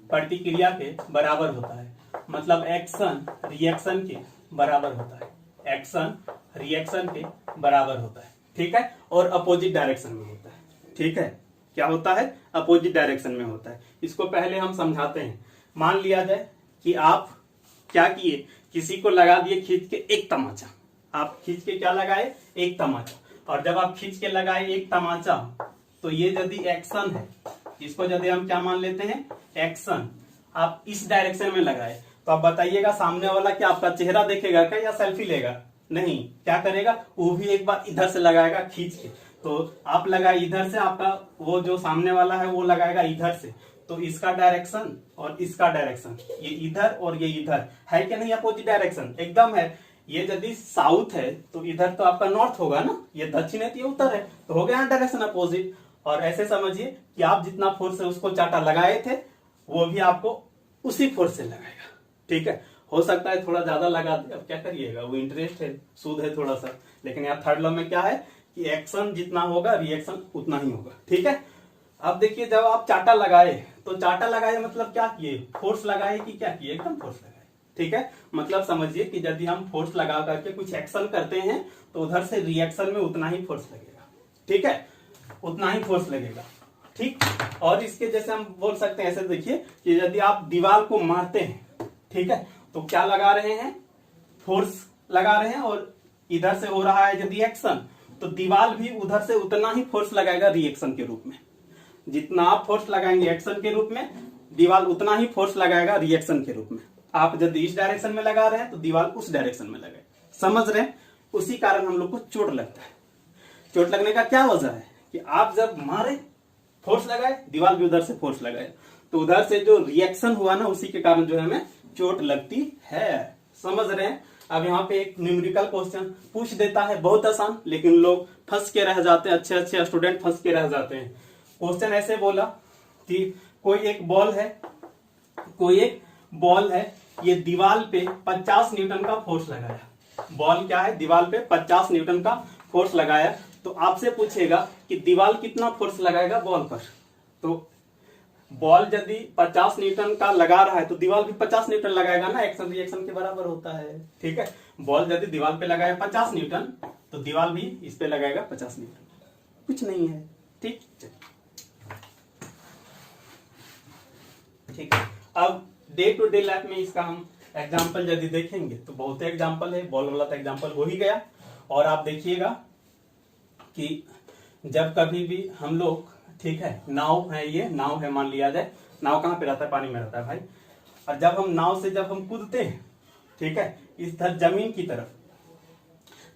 प्रतिक्रिया के बराबर होता है, मतलब एक्शन रिएक्शन के बराबर होता है, एक्शन रिएक्शन के बराबर होता है। ठीक है, और अपोजिट डायरेक्शन में होता है। ठीक है, क्या होता है, अपोजिट डायरेक्शन में होता है। इसको पहले हम समझाते हैं। मान लिया जाए कि आप क्या किए, किसी को लगा दिए खींच के एक तमाचा। आप खींच के क्या लगाए, एक तमाचा। और जब आप खींच के लगाए एक तमाचा, तो ये यदि एक्शन है, इसको यदि हम क्या मान लेते हैं, एक्शन, आप इस डायरेक्शन में लगाए, तो आप बताइएगा सामने वाला क्या आपका चेहरा देखेगा क्या, या सेल्फी लेगा, नहीं, क्या करेगा, वो भी एक बार इधर से लगाएगा खींच के। तो आप लगाए इधर से, आपका वो जो सामने वाला है वो लगाएगा इधर से। तो इसका डायरेक्शन और इसका डायरेक्शन, ये इधर और ये इधर है कि नहीं, अपोजिट डायरेक्शन एकदम है। ये यदि साउथ है तो इधर तो आपका नॉर्थ होगा ना, ये दक्षिण है तो ये उत्तर है, तो हो गया डायरेक्शन अपोजिट। और ऐसे समझिए कि आप जितना फोर्स से उसको चाटा लगाए थे वो भी आपको उसी फोर्स से लगाएगा। ठीक है, हो सकता है थोड़ा ज्यादा लगा दे, अब क्या करिएगा, वो इंटरेस्ट है, सूद है थोड़ा सा, लेकिन यहाँ थर्ड लॉ में क्या है कि एक्शन जितना होगा रिएक्शन उतना ही होगा। ठीक है, अब देखिए जब आप चाटा लगाए तो चाटा लगाए मतलब क्या किए, फोर्स लगाए कि क्या किए, एकदम फोर्स लगाए। ठीक है, मतलब समझिए कि यदि हम फोर्स लगा करके कुछ एक्शन करते हैं तो उधर से रिएक्शन में उतना ही फोर्स लगेगा। ठीक है, उतना ही फोर्स लगेगा। ठीक, और इसके जैसे हम बोल सकते हैं, ऐसे देखिए कि यदि आप दीवार को मारते हैं, ठीक है, तो क्या लगा रहे हैं, फोर्स लगा रहे हैं, और इधर से हो रहा है यदि एक्शन तो दीवार भी उधर से उतना ही फोर्स लगाएगा रिएक्शन के रूप में। जितना आप फोर्स लगाएंगे एक्शन के रूप में, दीवार उतना ही फोर्स लगाएगा रिएक्शन के रूप में। आप यदि इस डायरेक्शन में लगा रहे हैं तो दीवार उस डायरेक्शन में लगाए, समझ रहे हैं। उसी कारण हम लोग को चोट लगता है। चोट लगने का क्या वजह है कि आप जब मारे, फोर्स लगाए, दीवार भी उधर से फोर्स लगाए, तो उधर से जो रिएक्शन हुआ ना, उसी के कारण जो है हमें चोट लगती है। समझ रहे हैं। अब यहाँ पे एक न्यूमेरिकल क्वेश्चन पूछ देता है, बहुत आसान, लेकिन लोग फंस के रह जाते हैं, अच्छे अच्छे स्टूडेंट फंस के रह जाते हैं। क्वेश्चन ऐसे बोला कि कोई एक बॉल है, ये दीवार पे 50 न्यूटन का फोर्स लगाया। बॉल क्या है, दीवार पे 50 न्यूटन का फोर्स लगाया, तो आपसे पूछेगा कि दीवार कितना फोर्स लगाएगा बॉल पर। तो बॉल यदि 50 न्यूटन का लगा रहा है तो दीवार भी 50 न्यूटन लगाएगा ना, एक्शन रिएक्शन के बराबर होता है। ठीक है, बॉल यदि दीवार पे लगाया 50 न्यूटन तो दीवार भी इस पे लगाएगा 50 न्यूटन, कुछ नहीं है। ठीक ठीक है, अब डे टू डे लाइफ में इसका हम एग्जाम्पल यदि देखेंगे तो बहुत एग्जाम्पल है। बॉल वाला तो एग्जाम्पल हो ही गया, और आप देखिएगा कि जब कभी भी हम लोग, ठीक है, नाव है, ये नाव है मान लिया जाए, नाव कहाँ पे रहता है, पानी में रहता है भाई, और जब हम नाव से जब हम कूदते हैं, ठीक है, इधर जमीन की तरफ,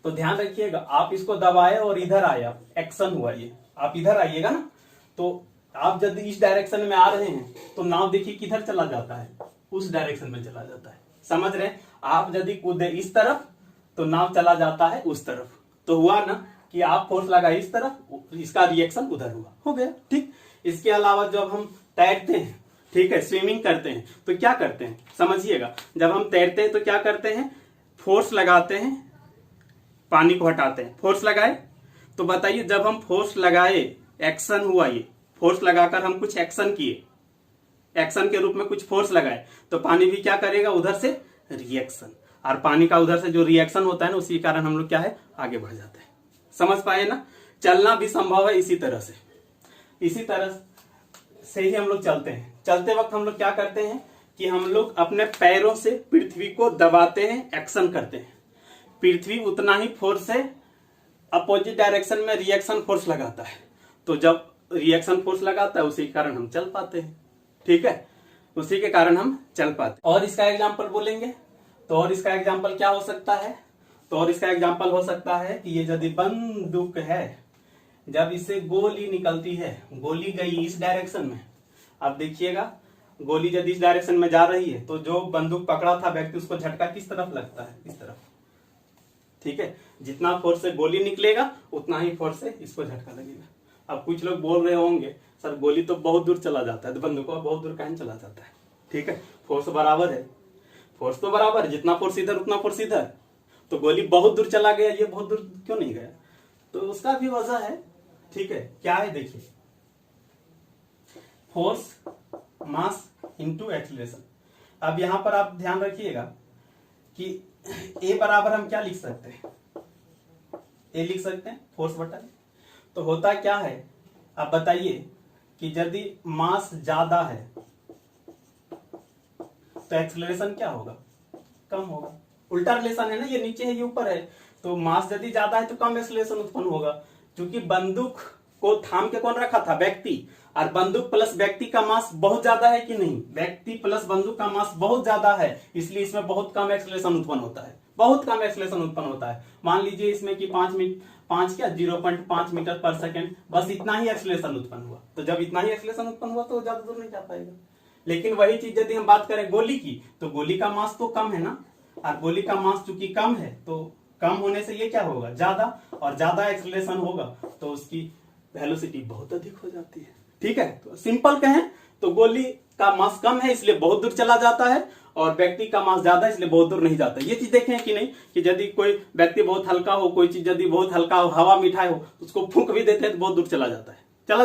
तो ध्यान रखिएगा आप इसको दबाए और इधर आया, एक्शन हुआ, ये आप इधर आइएगा ना, तो आप जब इस डायरेक्शन में आ रहे हैं तो नाव देखिए किधर चला जाता है, उस डायरेक्शन में चला जाता है। समझ रहे हैं। आप यदि कूदे इस तरफ तो नाव चला जाता है उस तरफ, तो हुआ ना कि आप फोर्स लगाए इस तरफ, इसका रिएक्शन उधर हुआ, हो गया। ठीक, इसके अलावा जब हम तैरते हैं, ठीक है, स्विमिंग करते हैं, तो क्या करते हैं समझिएगा, जब हम तैरते हैं तो क्या करते हैं, फोर्स लगाते हैं, पानी को हटाते हैं, फोर्स लगाए, तो बताइए जब हम फोर्स लगाए, एक्शन हुआ, ये फोर्स लगाकर हम कुछ एक्शन किए, एक्शन के रूप में कुछ फोर्स लगाए, तो पानी भी क्या करेगा, उधर से रिएक्शन, और पानी का उधर से जो रिएक्शन होता है ना, उसी कारण हम लोग क्या है, आगे बढ़ जाते हैं। समझ पाए ना। चलना भी संभव है इसी तरह से, इसी तरह से ही हम लोग चलते हैं। चलते वक्त हम लोग क्या करते हैं कि हम लोग अपने पैरों से पृथ्वी को दबाते हैं, एक्शन करते हैं, पृथ्वी उतना ही फोर्स से अपोजिट डायरेक्शन में रिएक्शन फोर्स लगाता है, तो जब रिएक्शन फोर्स लगाता है उसी के कारण हम चल पाते हैं। ठीक है, उसी के कारण हम चल पाते। और इसका एग्जाम्पल बोलेंगे तो, और इसका एग्जाम्पल क्या हो सकता है, तो और इसका एग्जाम्पल हो सकता है कि ये यदि बंदूक है, जब इससे गोली निकलती है, गोली गई इस डायरेक्शन में, अब देखिएगा गोली यदि इस डायरेक्शन में जा रही है तो जो बंदूक पकड़ा था व्यक्ति, उसको झटका किस तरफ लगता है, इस तरफ। ठीक है, जितना फोर्स से गोली निकलेगा उतना ही फोर्स से इसको झटका लगेगा। अब कुछ लोग बोल रहे होंगे सर गोली तो बहुत दूर चला जाता है, तो बंदूक बहुत दूर कहीं चला जाता है। ठीक है, फोर्स बराबर है, फोर्स तो बराबर है, जितना फोर्स इधर उतना फोर्स इधर, तो गोली बहुत दूर चला गया, ये बहुत दूर क्यों नहीं गया, तो उसका भी वजह है। ठीक है, क्या है देखिए, फोर्स मास इनटू एक्सीलरेशन। अब यहां पर आप ध्यान रखिएगा कि ए बराबर हम क्या लिख सकते हैं, ए लिख सकते हैं फोर्स बटा, तो होता क्या है, अब बताइए कि यदि मास ज्यादा है तो एक्सीलरेशन क्या होगा, कम होगा। उल्टा रिलेशन है ना, ये नीचे है ये ऊपर है, तो मास यदि ज्यादा है तो कम एक्सीलरेशन उत्पन्न होगा, क्योंकि बंदूक को थाम के कौन रखा था, व्यक्ति, और बंदूक प्लस व्यक्ति का मास बहुत ज्यादा है कि नहीं, व्यक्ति प्लस बंदूक का मास बहुत ज्यादा है, इसलिए इसमें बहुत कम एक्सीलरेशन उत्पन्न होता है, बहुत कम एक्सीलरेशन उत्पन्न होता है। मान लीजिए इसमें कि 0.5 मीटर पर सेकेंड, बस इतना ही एक्सीलरेशन उत्पन्न हुआ, तो जब इतना ही एक्सीलरेशन उत्पन्न हुआ तो ज्यादा दूर नहीं जा पाएगा। लेकिन वही चीज यदि हम बात करें गोली की, तो गोली का मास तो कम है ना, और गोली का मास चूंकि कम है तो कम होने से ये क्या होगा, ज्यादा, और ज्यादा एक्सेलरेशन होगा तो उसकी वेलोसिटी बहुत अधिक हो जाती है। ठीक है, तो सिंपल कहें तो गोली का मास कम है इसलिए बहुत दूर चला जाता है, और व्यक्ति का मास ज्यादा है इसलिए बहुत दूर नहीं जाता। ये चीज देखें कि नहीं, कि यदि कोई व्यक्ति बहुत हल्का हो, कोई चीज यदि बहुत हल्का हो, हवा मिठाई हो, तो उसको फूंक भी देते हैं तो बहुत दूर चला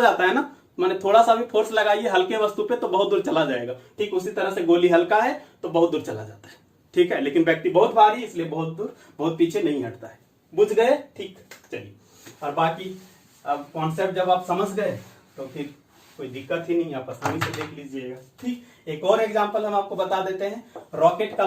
जाता है ना। माने थोड़ा सा भी फोर्स लगाइए हल्के वस्तु पे तो बहुत दूर चला जाएगा। ठीक उसी तरह से गोली हल्का है तो बहुत दूर चला जाता है। ठीक है, लेकिन व्यक्ति बहुत भारी इसलिए बहुत दूर, बहुत पीछे नहीं हटता है। बुझ गए? ठीक, चलिए। और बाकी अब कॉन्सेप्ट जब आप समझ गए तो फिर कोई दिक्कत ही नहीं, आप आसानी से देख लीजिएगा। ठीक, एक और एग्जांपल हम आपको बता देते हैं, रॉकेट का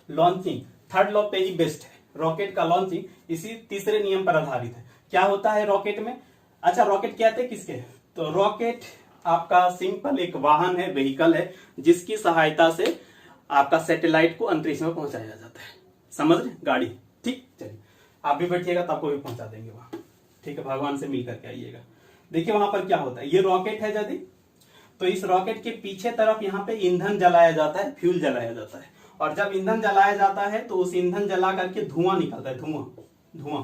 लॉन्चिंग थर्ड लॉ पे ही बेस्ड है। रॉकेट का लॉन्चिंग इसी तीसरे नियम पर आधारित है। क्या होता है रॉकेट में? अच्छा, रॉकेट कहते हैं किसके? तो रॉकेट आपका सिंपल एक वाहन है, व्हीकल है, जिसकी सहायता से आपका सैटेलाइट को अंतरिक्ष में पहुंचाया जाता है। समझ रहे? गाड़ी। ठीक, चलिए आप भी बैठिएगा तो आपको भी पहुंचा देंगे वहां। ठीक है, भगवान से मिल करके आइएगा। देखिए वहां पर क्या होता है, ये रॉकेट है यदि, तो इस रॉकेट के पीछे तरफ यहाँ पे ईंधन जलाया जाता है, फ्यूल जलाया जाता है, और जब ईंधन जलाया जाता है तो उस ईंधन जला करके धुआं निकलता है, धुआं।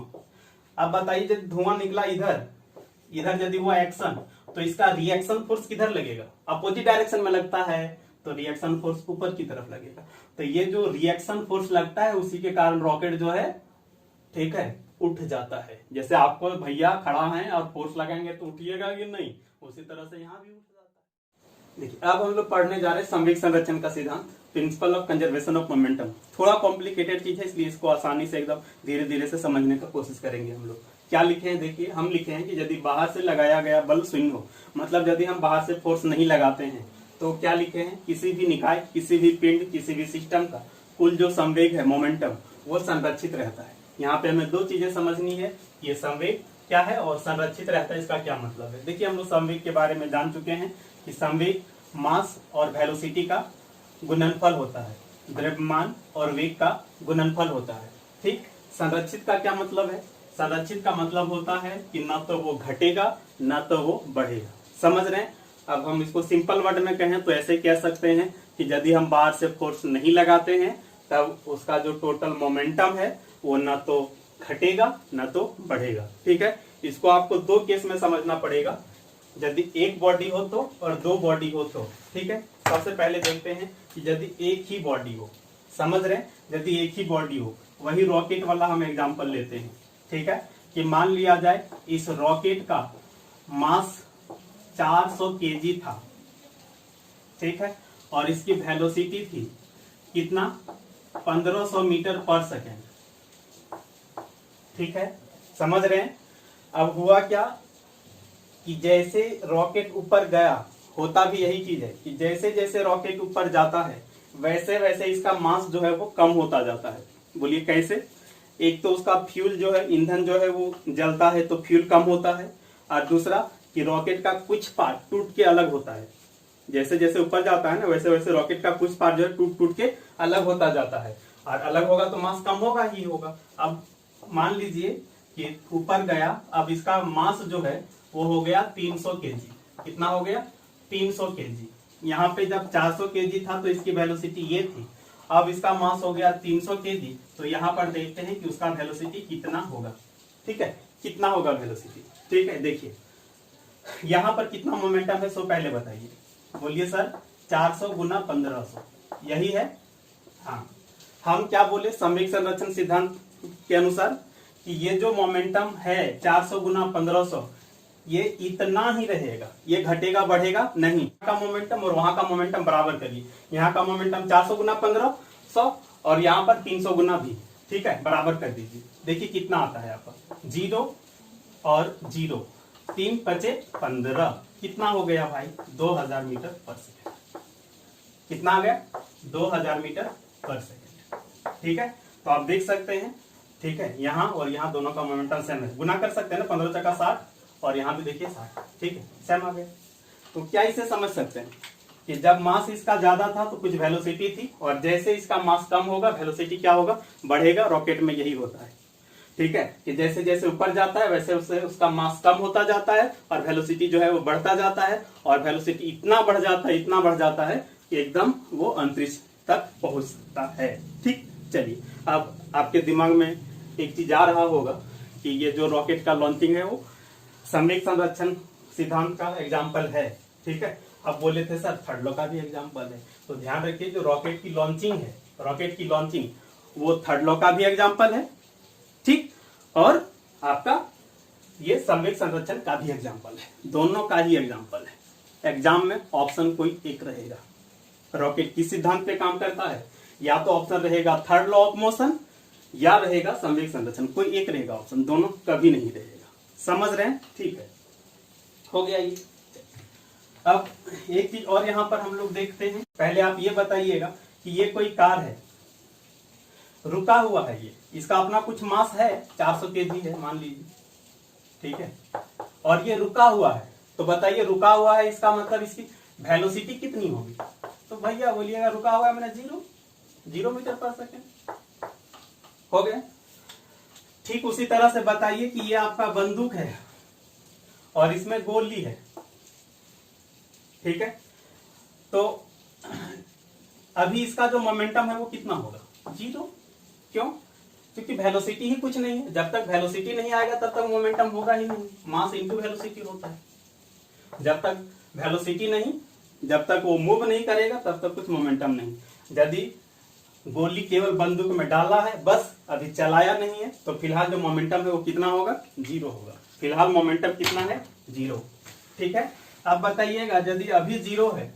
अब बताइए जब धुआं निकला इधर यदि हुआ एक्शन, तो इसका रिएक्शन फोर्स किधर लगेगा? अपोजिट डायरेक्शन में लगता है, तो रिएक्शन फोर्स ऊपर की तरफ लगेगा। तो ये जो रिएक्शन फोर्स लगता है उसी के कारण रॉकेट जो है, ठीक है, उठ जाता है। जैसे आपको भैया खड़ा है और फोर्स लगाएंगे तो उठिएगा कि नहीं, उसी तरह से यहाँ भी उठ जाता है। देखिए अब हम लोग पढ़ने जा रहे हैं संवेग संरक्षण का सिद्धांत, principle of conservation of momentum. थोड़ा कॉम्प्लिकेटेड चीज है इसलिए इसको आसानी से एकदम धीरे धीरे से समझने का कोशिश करेंगे हम लोग। क्या लिखे हैं देखिए, हम लिखे हैं कि यदि बाहर से लगाया गया बल शून्य हो, मतलब यदि हम बाहर से फोर्स नहीं लगाते हैं, तो क्या लिखे हैं, किसी भी निकाय, किसी भी पिंड, किसी भी सिस्टम का कुल जो संवेग है, मोमेंटम, वो संरक्षित रहता है। यहाँ पे हमें दो चीजें समझनी है, ये संवेग क्या है और संरक्षित रहता है इसका क्या मतलब है। देखिए हम लोग संवेग के बारे में जान चुके हैं कि संवेग मास और वेलोसिटी का गुणनफल होता है, द्रव्यमान और वेग का गुणनफल होता है। ठीक, संरक्षित का क्या मतलब है? संरक्षित का मतलब होता है कि ना तो वो घटेगा ना तो वो बढ़ेगा। समझ रहे हैं? अब हम इसको सिंपल वर्ड में कहें तो ऐसे कह सकते हैं कि यदि हम बाहर से फोर्स नहीं लगाते हैं तब उसका जो टोटल मोमेंटम है वो ना तो घटेगा ना तो बढ़ेगा। ठीक है, इसको आपको दो केस में समझना पड़ेगा, यदि एक बॉडी हो तो और दो बॉडी हो तो। ठीक है, सबसे पहले देखते हैं कि यदि एक ही बॉडी हो, समझ रहे हैं, यदि एक ही बॉडी हो, वही रॉकेट वाला हम एग्जांपल लेते हैं। ठीक है, कि मान लिया जाए इस रॉकेट का मास 400 केजी था, ठीक है, और इसकी वेलोसिटी थी कितना, 1500 मीटर पर सेकेंड। ठीक है, समझ रहे हैं? अब हुआ क्या कि जैसे रॉकेट ऊपर गया, होता भी यही चीज है कि जैसे जैसे रॉकेट ऊपर जाता है वैसे वैसे इसका मास जो है वो कम होता जाता है। बोलिए कैसे? एक तो उसका फ्यूल जो है, ईंधन जो है वो जलता है तो फ्यूल कम होता है, और दूसरा कि रॉकेट का कुछ पार्ट टूट के अलग होता है। जैसे जैसे ऊपर जाता है ना वैसे वैसे रॉकेट का कुछ पार्ट जो है टूट टूट के अलग होता जाता है, और अलग होगा तो मास कम होगा ही होगा। अब मान लीजिए कि ऊपर गया, अब इसका मास जो है वो हो गया 300 केजी। कितना हो गया? 300 केजी। यहाँ पे जब 400 केजी था तो इसकी वेलोसिटी ये थी, अब इसका मास हो गया 300 केजी, तो यहाँ पर देखते हैं कि उसका वेलोसिटी कितना होगा। ठीक है, कितना होगा वेलोसिटी? ठीक है, देखिए यहाँ पर कितना मोमेंटम है सो पहले बताइए। बोलिए सर 400 गुना 1500, यही है? हाँ, हम क्या बोले संवेग संरक्षण सिद्धांत के अनुसार कि ये जो मोमेंटम है 400 गुना 1500 ये इतना ही रहेगा, ये घटेगा बढ़ेगा नहीं। का मोमेंटम और वहां का मोमेंटम बराबर करिए, यहाँ का मोमेंटम 400 गुना 1500 और यहाँ पर 300 गुना भी, ठीक है, बराबर कर दीजिए। देखिए कितना आता है यहाँ पर, 0 और 0, 3 पचे 15, कितना हो गया भाई? 2000 मीटर पर सेकेंड। कितना आ गया? 2000 मीटर पर सेकेंड। ठीक है, तो आप देख सकते हैं, ठीक है, यहाँ और यहाँ दोनों का मोमेंटम सेम है, गुना कर सकते हैं ना, 15 चक्का 60 और यहाँ भी देखिए 60, ठीक है, सेम आ गया। तो क्या इसे समझ सकते हैं कि जब मास इसका ज्यादा था तो कुछ वेलोसिटी थी, और जैसे इसका मास कम होगा वेलोसिटी क्या होगा? बढ़ेगा। रॉकेट में यही होता है, ठीक है, कि जैसे जैसे ऊपर जाता है वैसे वैसे उसका मास कम होता जाता है और वेलोसिटी जो है वो बढ़ता जाता है, और वेलोसिटी इतना बढ़ जाता है कि एकदम वो अंतरिक्ष तक पहुंच सकता है। ठीक, चलिए अब आपके दिमाग में एक चीज आ रहा होगा कि ये जो रॉकेट का लॉन्चिंग है वो समवेग संरक्षण सिद्धांत का एग्जाम्पल है। ठीक है, अब बोले थे सर थर्ड लॉ का भी एग्जाम्पल है, तो ध्यान रखिए जो रॉकेट की लॉन्चिंग है, रॉकेट की लॉन्चिंग वो थर्ड लॉ का भी एग्जाम्पल है। ठीक, और आपका ये समवेग संरक्षण का भी एग्जाम्पल है, दोनों का ही एग्जाम्पल है। एग्जाम में ऑप्शन कोई एक रहेगा। रॉकेट किस सिद्धांत पे काम करता है, या तो ऑप्शन रहेगा थर्ड लॉ ऑफ मोशन या रहेगा संवेग संरक्षण, कोई एक रहेगा ऑप्शन, दोनों कभी नहीं रहेगा। समझ रहे हैं? ठीक है, हो गया ये। अब एक चीज और यहां पर हम लोग देखते हैं, पहले आप ये बताइएगा कि ये कोई कार है, रुका हुआ है, ये इसका अपना कुछ मास है, 400 केजी है मान लीजिए, ठीक है, और ये रुका हुआ है, तो बताइए रुका हुआ है इसका मतलब इसकी वेलोसिटी कितनी होगी? तो भैया बोलिएगा रुका हुआ है मैंने 0 मीटर पर सेकेंड। हो गया। ठीक उसी तरह से बताइए कि ये आपका बंदूक है और इसमें गोली है, ठीक है, तो अभी इसका जो मोमेंटम है वो कितना होगा? 0। क्यों? क्योंकि वेलोसिटी ही कुछ नहीं है, जब तक वेलोसिटी नहीं आएगा तब तक मोमेंटम होगा ही नहीं। मास इनटू वेलोसिटी होता है, जब तक वेलोसिटी नहीं, जब तक वो मूव नहीं करेगा तब तक कुछ मोमेंटम नहीं। यदि गोली केवल बंदूक में डाला है, बस अभी चलाया नहीं है, तो फिलहाल जो मोमेंटम है वो कितना होगा? 0 होगा। फिलहाल मोमेंटम कितना है? 0। ठीक है, अब बताइएगा यदि अभी 0 है,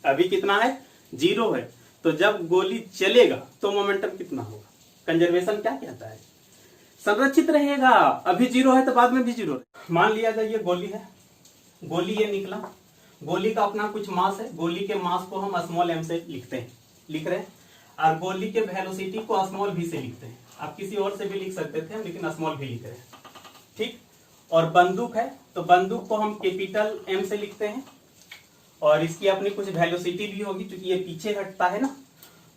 अभी कितना है? 0 है, तो जब गोली चलेगा तो मोमेंटम कितना होगा? कंजर्वेशन क्या कहता है? संरक्षित रहेगा। अभी 0 है तो बाद में भी 0 है। मान लिया जाए ये गोली है, गोली ये निकला, गोली का अपना कुछ मास है, गोली के मास को हम स्मॉल m से लिख रहे हैं, और गोली के वेलोसिटी को स्मॉल v से लिखते हैं। आप किसी और से भी लिख सकते थे लेकिन स्मॉल v लिख रहे हैं। ठीक, और बंदूक है तो बंदूक को हम कैपिटल M से लिखते हैं, और इसकी अपनी कुछ वेलोसिटी भी होगी क्योंकि ये पीछे हटता है ना,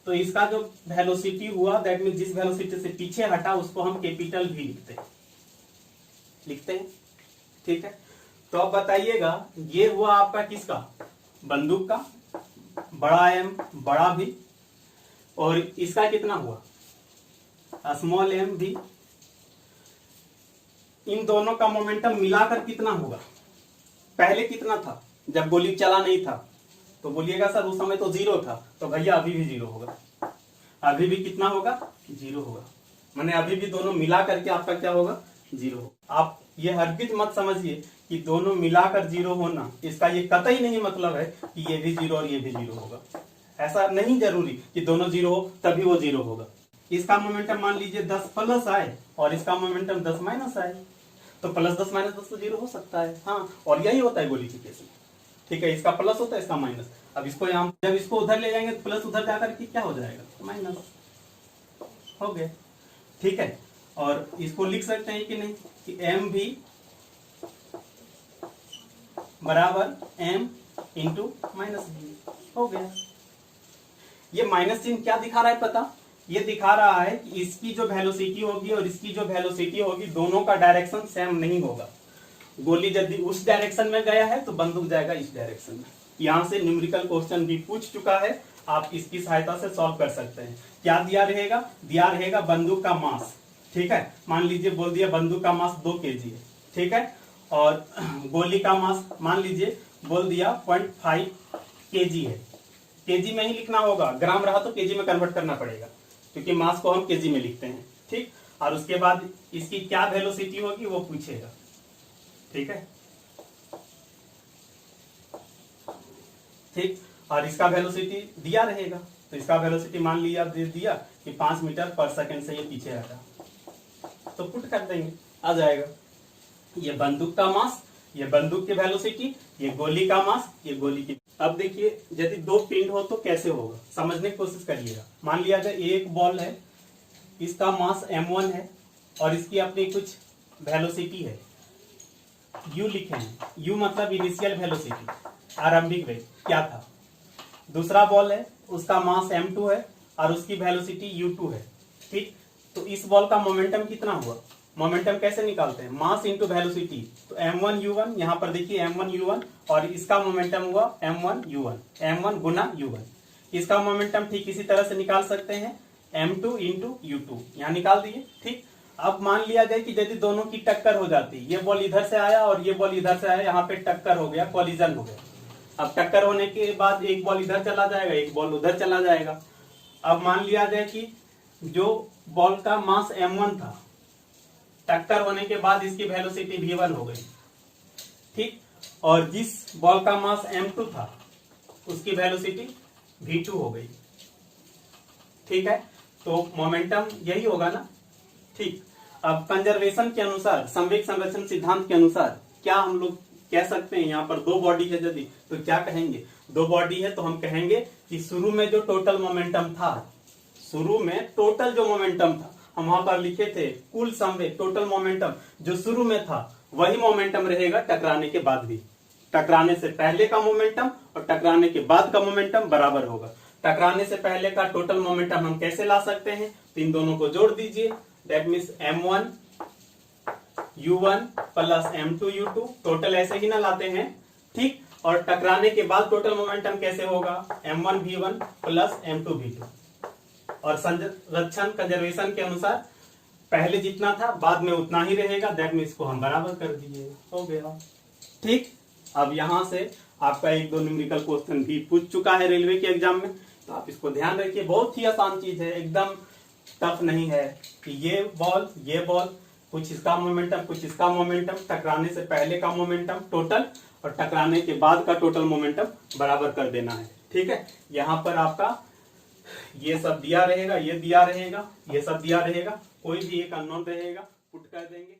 तो इसका जो वेलोसिटी हुआ दैट मीन जिस वेलोसिटी से पीछे हटा उसको हम कैपिटल V लिखते हैं। ठीक है, तो अब बताइएगा ये हुआ आपका किसका? बंदूक का, बड़ा M बड़ा V, और इसका कितना हुआ? स्मॉल m भी। इन दोनों का मोमेंटम मिलाकर कितना होगा? पहले कितना था जब गोली चला नहीं था? तो बोलिएगा सर उस समय तो 0 था, तो भैया अभी भी 0 होगा। अभी भी कितना होगा? 0 होगा। माने अभी भी दोनों मिला करके आपका क्या होगा? 0 होगा। आप ये हरगिज मत समझिए कि दोनों मिलाकर 0 होना, इसका ये कतई नहीं मतलब है कि ये भी 0 और ये भी 0 होगा। ऐसा नहीं जरूरी कि दोनों 0 हो तभी वो 0 होगा। इसका मोमेंटम मान लीजिए 10 प्लस आए और इसका मोमेंटम 10 माइनस आए, तो प्लस 10 माइनस 10 तो 0 हो सकता है। हाँ, और यही होता है गोली के केस में। ठीक है, इसका प्लस होता है, इसका माइनस। अब इसको यहाँ जब इसको उधर ले जाएंगे तो प्लस उधर जाकर के क्या हो जाएगा? माइनस हो गया। ठीक है, और इसको लिख सकते हैं कि नहीं कि एम भी बराबर m इंटू माइनस v। हो गया। ये माइनस चिन्ह क्या दिखा रहा है पता? ये दिखा रहा है कि इसकी जो वेलोसिटी होगी और इसकी जो वेलोसिटी होगी दोनों का डायरेक्शन सेम नहीं होगा। गोली यदि उस डायरेक्शन में गया है तो बंदूक जाएगा इस डायरेक्शन में। यहां से न्यूमेरिकल क्वेश्चन भी पूछ चुका है, आप इसकी सहायता से सॉल्व कर सकते हैं। क्या दिया रहेगा? दिया रहेगा बंदूक का मास। ठीक है, मान लीजिए बोल दिया बंदूक का मास 2 kg है, ठीक है, और गोली का मास मान लीजिए बोल दिया 0.5 kg है। केजी में ही लिखना होगा, ग्राम रहा तो केजी में कन्वर्ट करना पड़ेगा क्योंकि मास को हम केजी में लिखते हैं। ठीक, और उसके बाद इसकी क्या वेलोसिटी होगी वो पूछेगा। ठीक है, ठीक, और इसका वेलोसिटी दिया रहेगा, तो इसका वेलोसिटी मान लिया दे दिया कि 5 मीटर पर सेकंड से ये पीछे हटा, तो पुट कर देंगे, आ जाएगा। ये बंदूक का मास, ये बंदूक की वेलोसिटी, ये गोली का मास, ये गोली की। अब देखिए यदि 2 पिंड हो तो कैसे होगा, समझने की कोशिश करिएगा। मान लिया जाए एक बॉल है, इसका मास m1 है और इसकी अपनी कुछ वेलोसिटी है, u लिखे हैं। u मतलब इनिशियल वेलोसिटी, आरंभिक वेग क्या था। दूसरा बॉल है, उसका मास m2 है और उसकी वेलोसिटी u2 है। ठीक, तो इस बॉल का मोमेंटम कितना हुआ? मोमेंटम कैसे निकालते हैं? मास इंटू वेलोसिटी, तो m1 u1, यहाँ पर देखिए m1 u1, और इसका मोमेंटम हुआ m1 u1, m1 गुना u1। इसका मोमेंटम ठीक इसी तरह से निकाल सकते हैं, m2 इंटू u2, यहाँ निकाल दिए। ठीक, अब मान लिया जाए कि यदि दोनों की टक्कर हो जाती, ये बॉल इधर से आया और ये बॉल इधर से आया, यहाँ पे टक्कर हो गया, कॉलिजन हो गया। अब टक्कर होने के बाद एक बॉल इधर चला जाएगा, एक बॉल उधर चला जाएगा। अब मान लिया जाए कि जो बॉल का मास m1 था, टक्कर होने के बाद इसकी वेलोसिटी v1 हो गई। ठीक, और जिस बॉल का मास m2 था उसकी वेलोसिटी v2 हो गई। ठीक है, तो मोमेंटम यही होगा ना। ठीक, अब कंजर्वेशन के अनुसार, संवेग संरक्षण सिद्धांत के अनुसार क्या हम लोग कह सकते हैं, यहाँ पर दो बॉडी है यदि, तो क्या कहेंगे, दो बॉडी है तो हम कहेंगे कि शुरू में जो टोटल मोमेंटम था, शुरू में टोटल जो मोमेंटम था, हम वहां पर लिखे थे कुल संवेग, टोटल मोमेंटम जो शुरू में था वही मोमेंटम रहेगा टकराने के बाद भी। टकराने से पहले का मोमेंटम और टकराने के बाद का मोमेंटम बराबर होगा। टकराने से पहले का टोटल मोमेंटम हम कैसे ला सकते हैं, तो इन दोनों को जोड़ दीजिए, that means m1 u1 plus m2 u2, total ऐसे ही ना लाते हैं। ठीक, और टकराने के बाद टोटल मोमेंटम कैसे होगा, m1 v1 plus m2 v2, और संरक्षण कंजर्वेशन के अनुसार पहले जितना था बाद में उतना ही रहेगा, दैट मीन्स को हम बराबर कर दिए, हो गया। ठीक, अब यहां से आपका एक दो न्यूमेरिकल क्वेश्चन भी पूछ चुका है रेलवे के एग्जाम में, तो आप इसको ध्यान रखिए, बहुत ही आसान चीज है, एकदम टफ नहीं है कि ये बॉल कुछ इसका मोमेंटम कुछ इसका मोमेंटम, टकराने से पहले का मोमेंटम टोटल और टकराने के बाद का टोटल मोमेंटम बराबर कर देना है। ठीक है, यहाँ पर आपका ये सब दिया रहेगा, ये दिया रहेगा, ये सब दिया रहेगा, कोई भी एक अननोन रहेगा, पुट कर देंगे।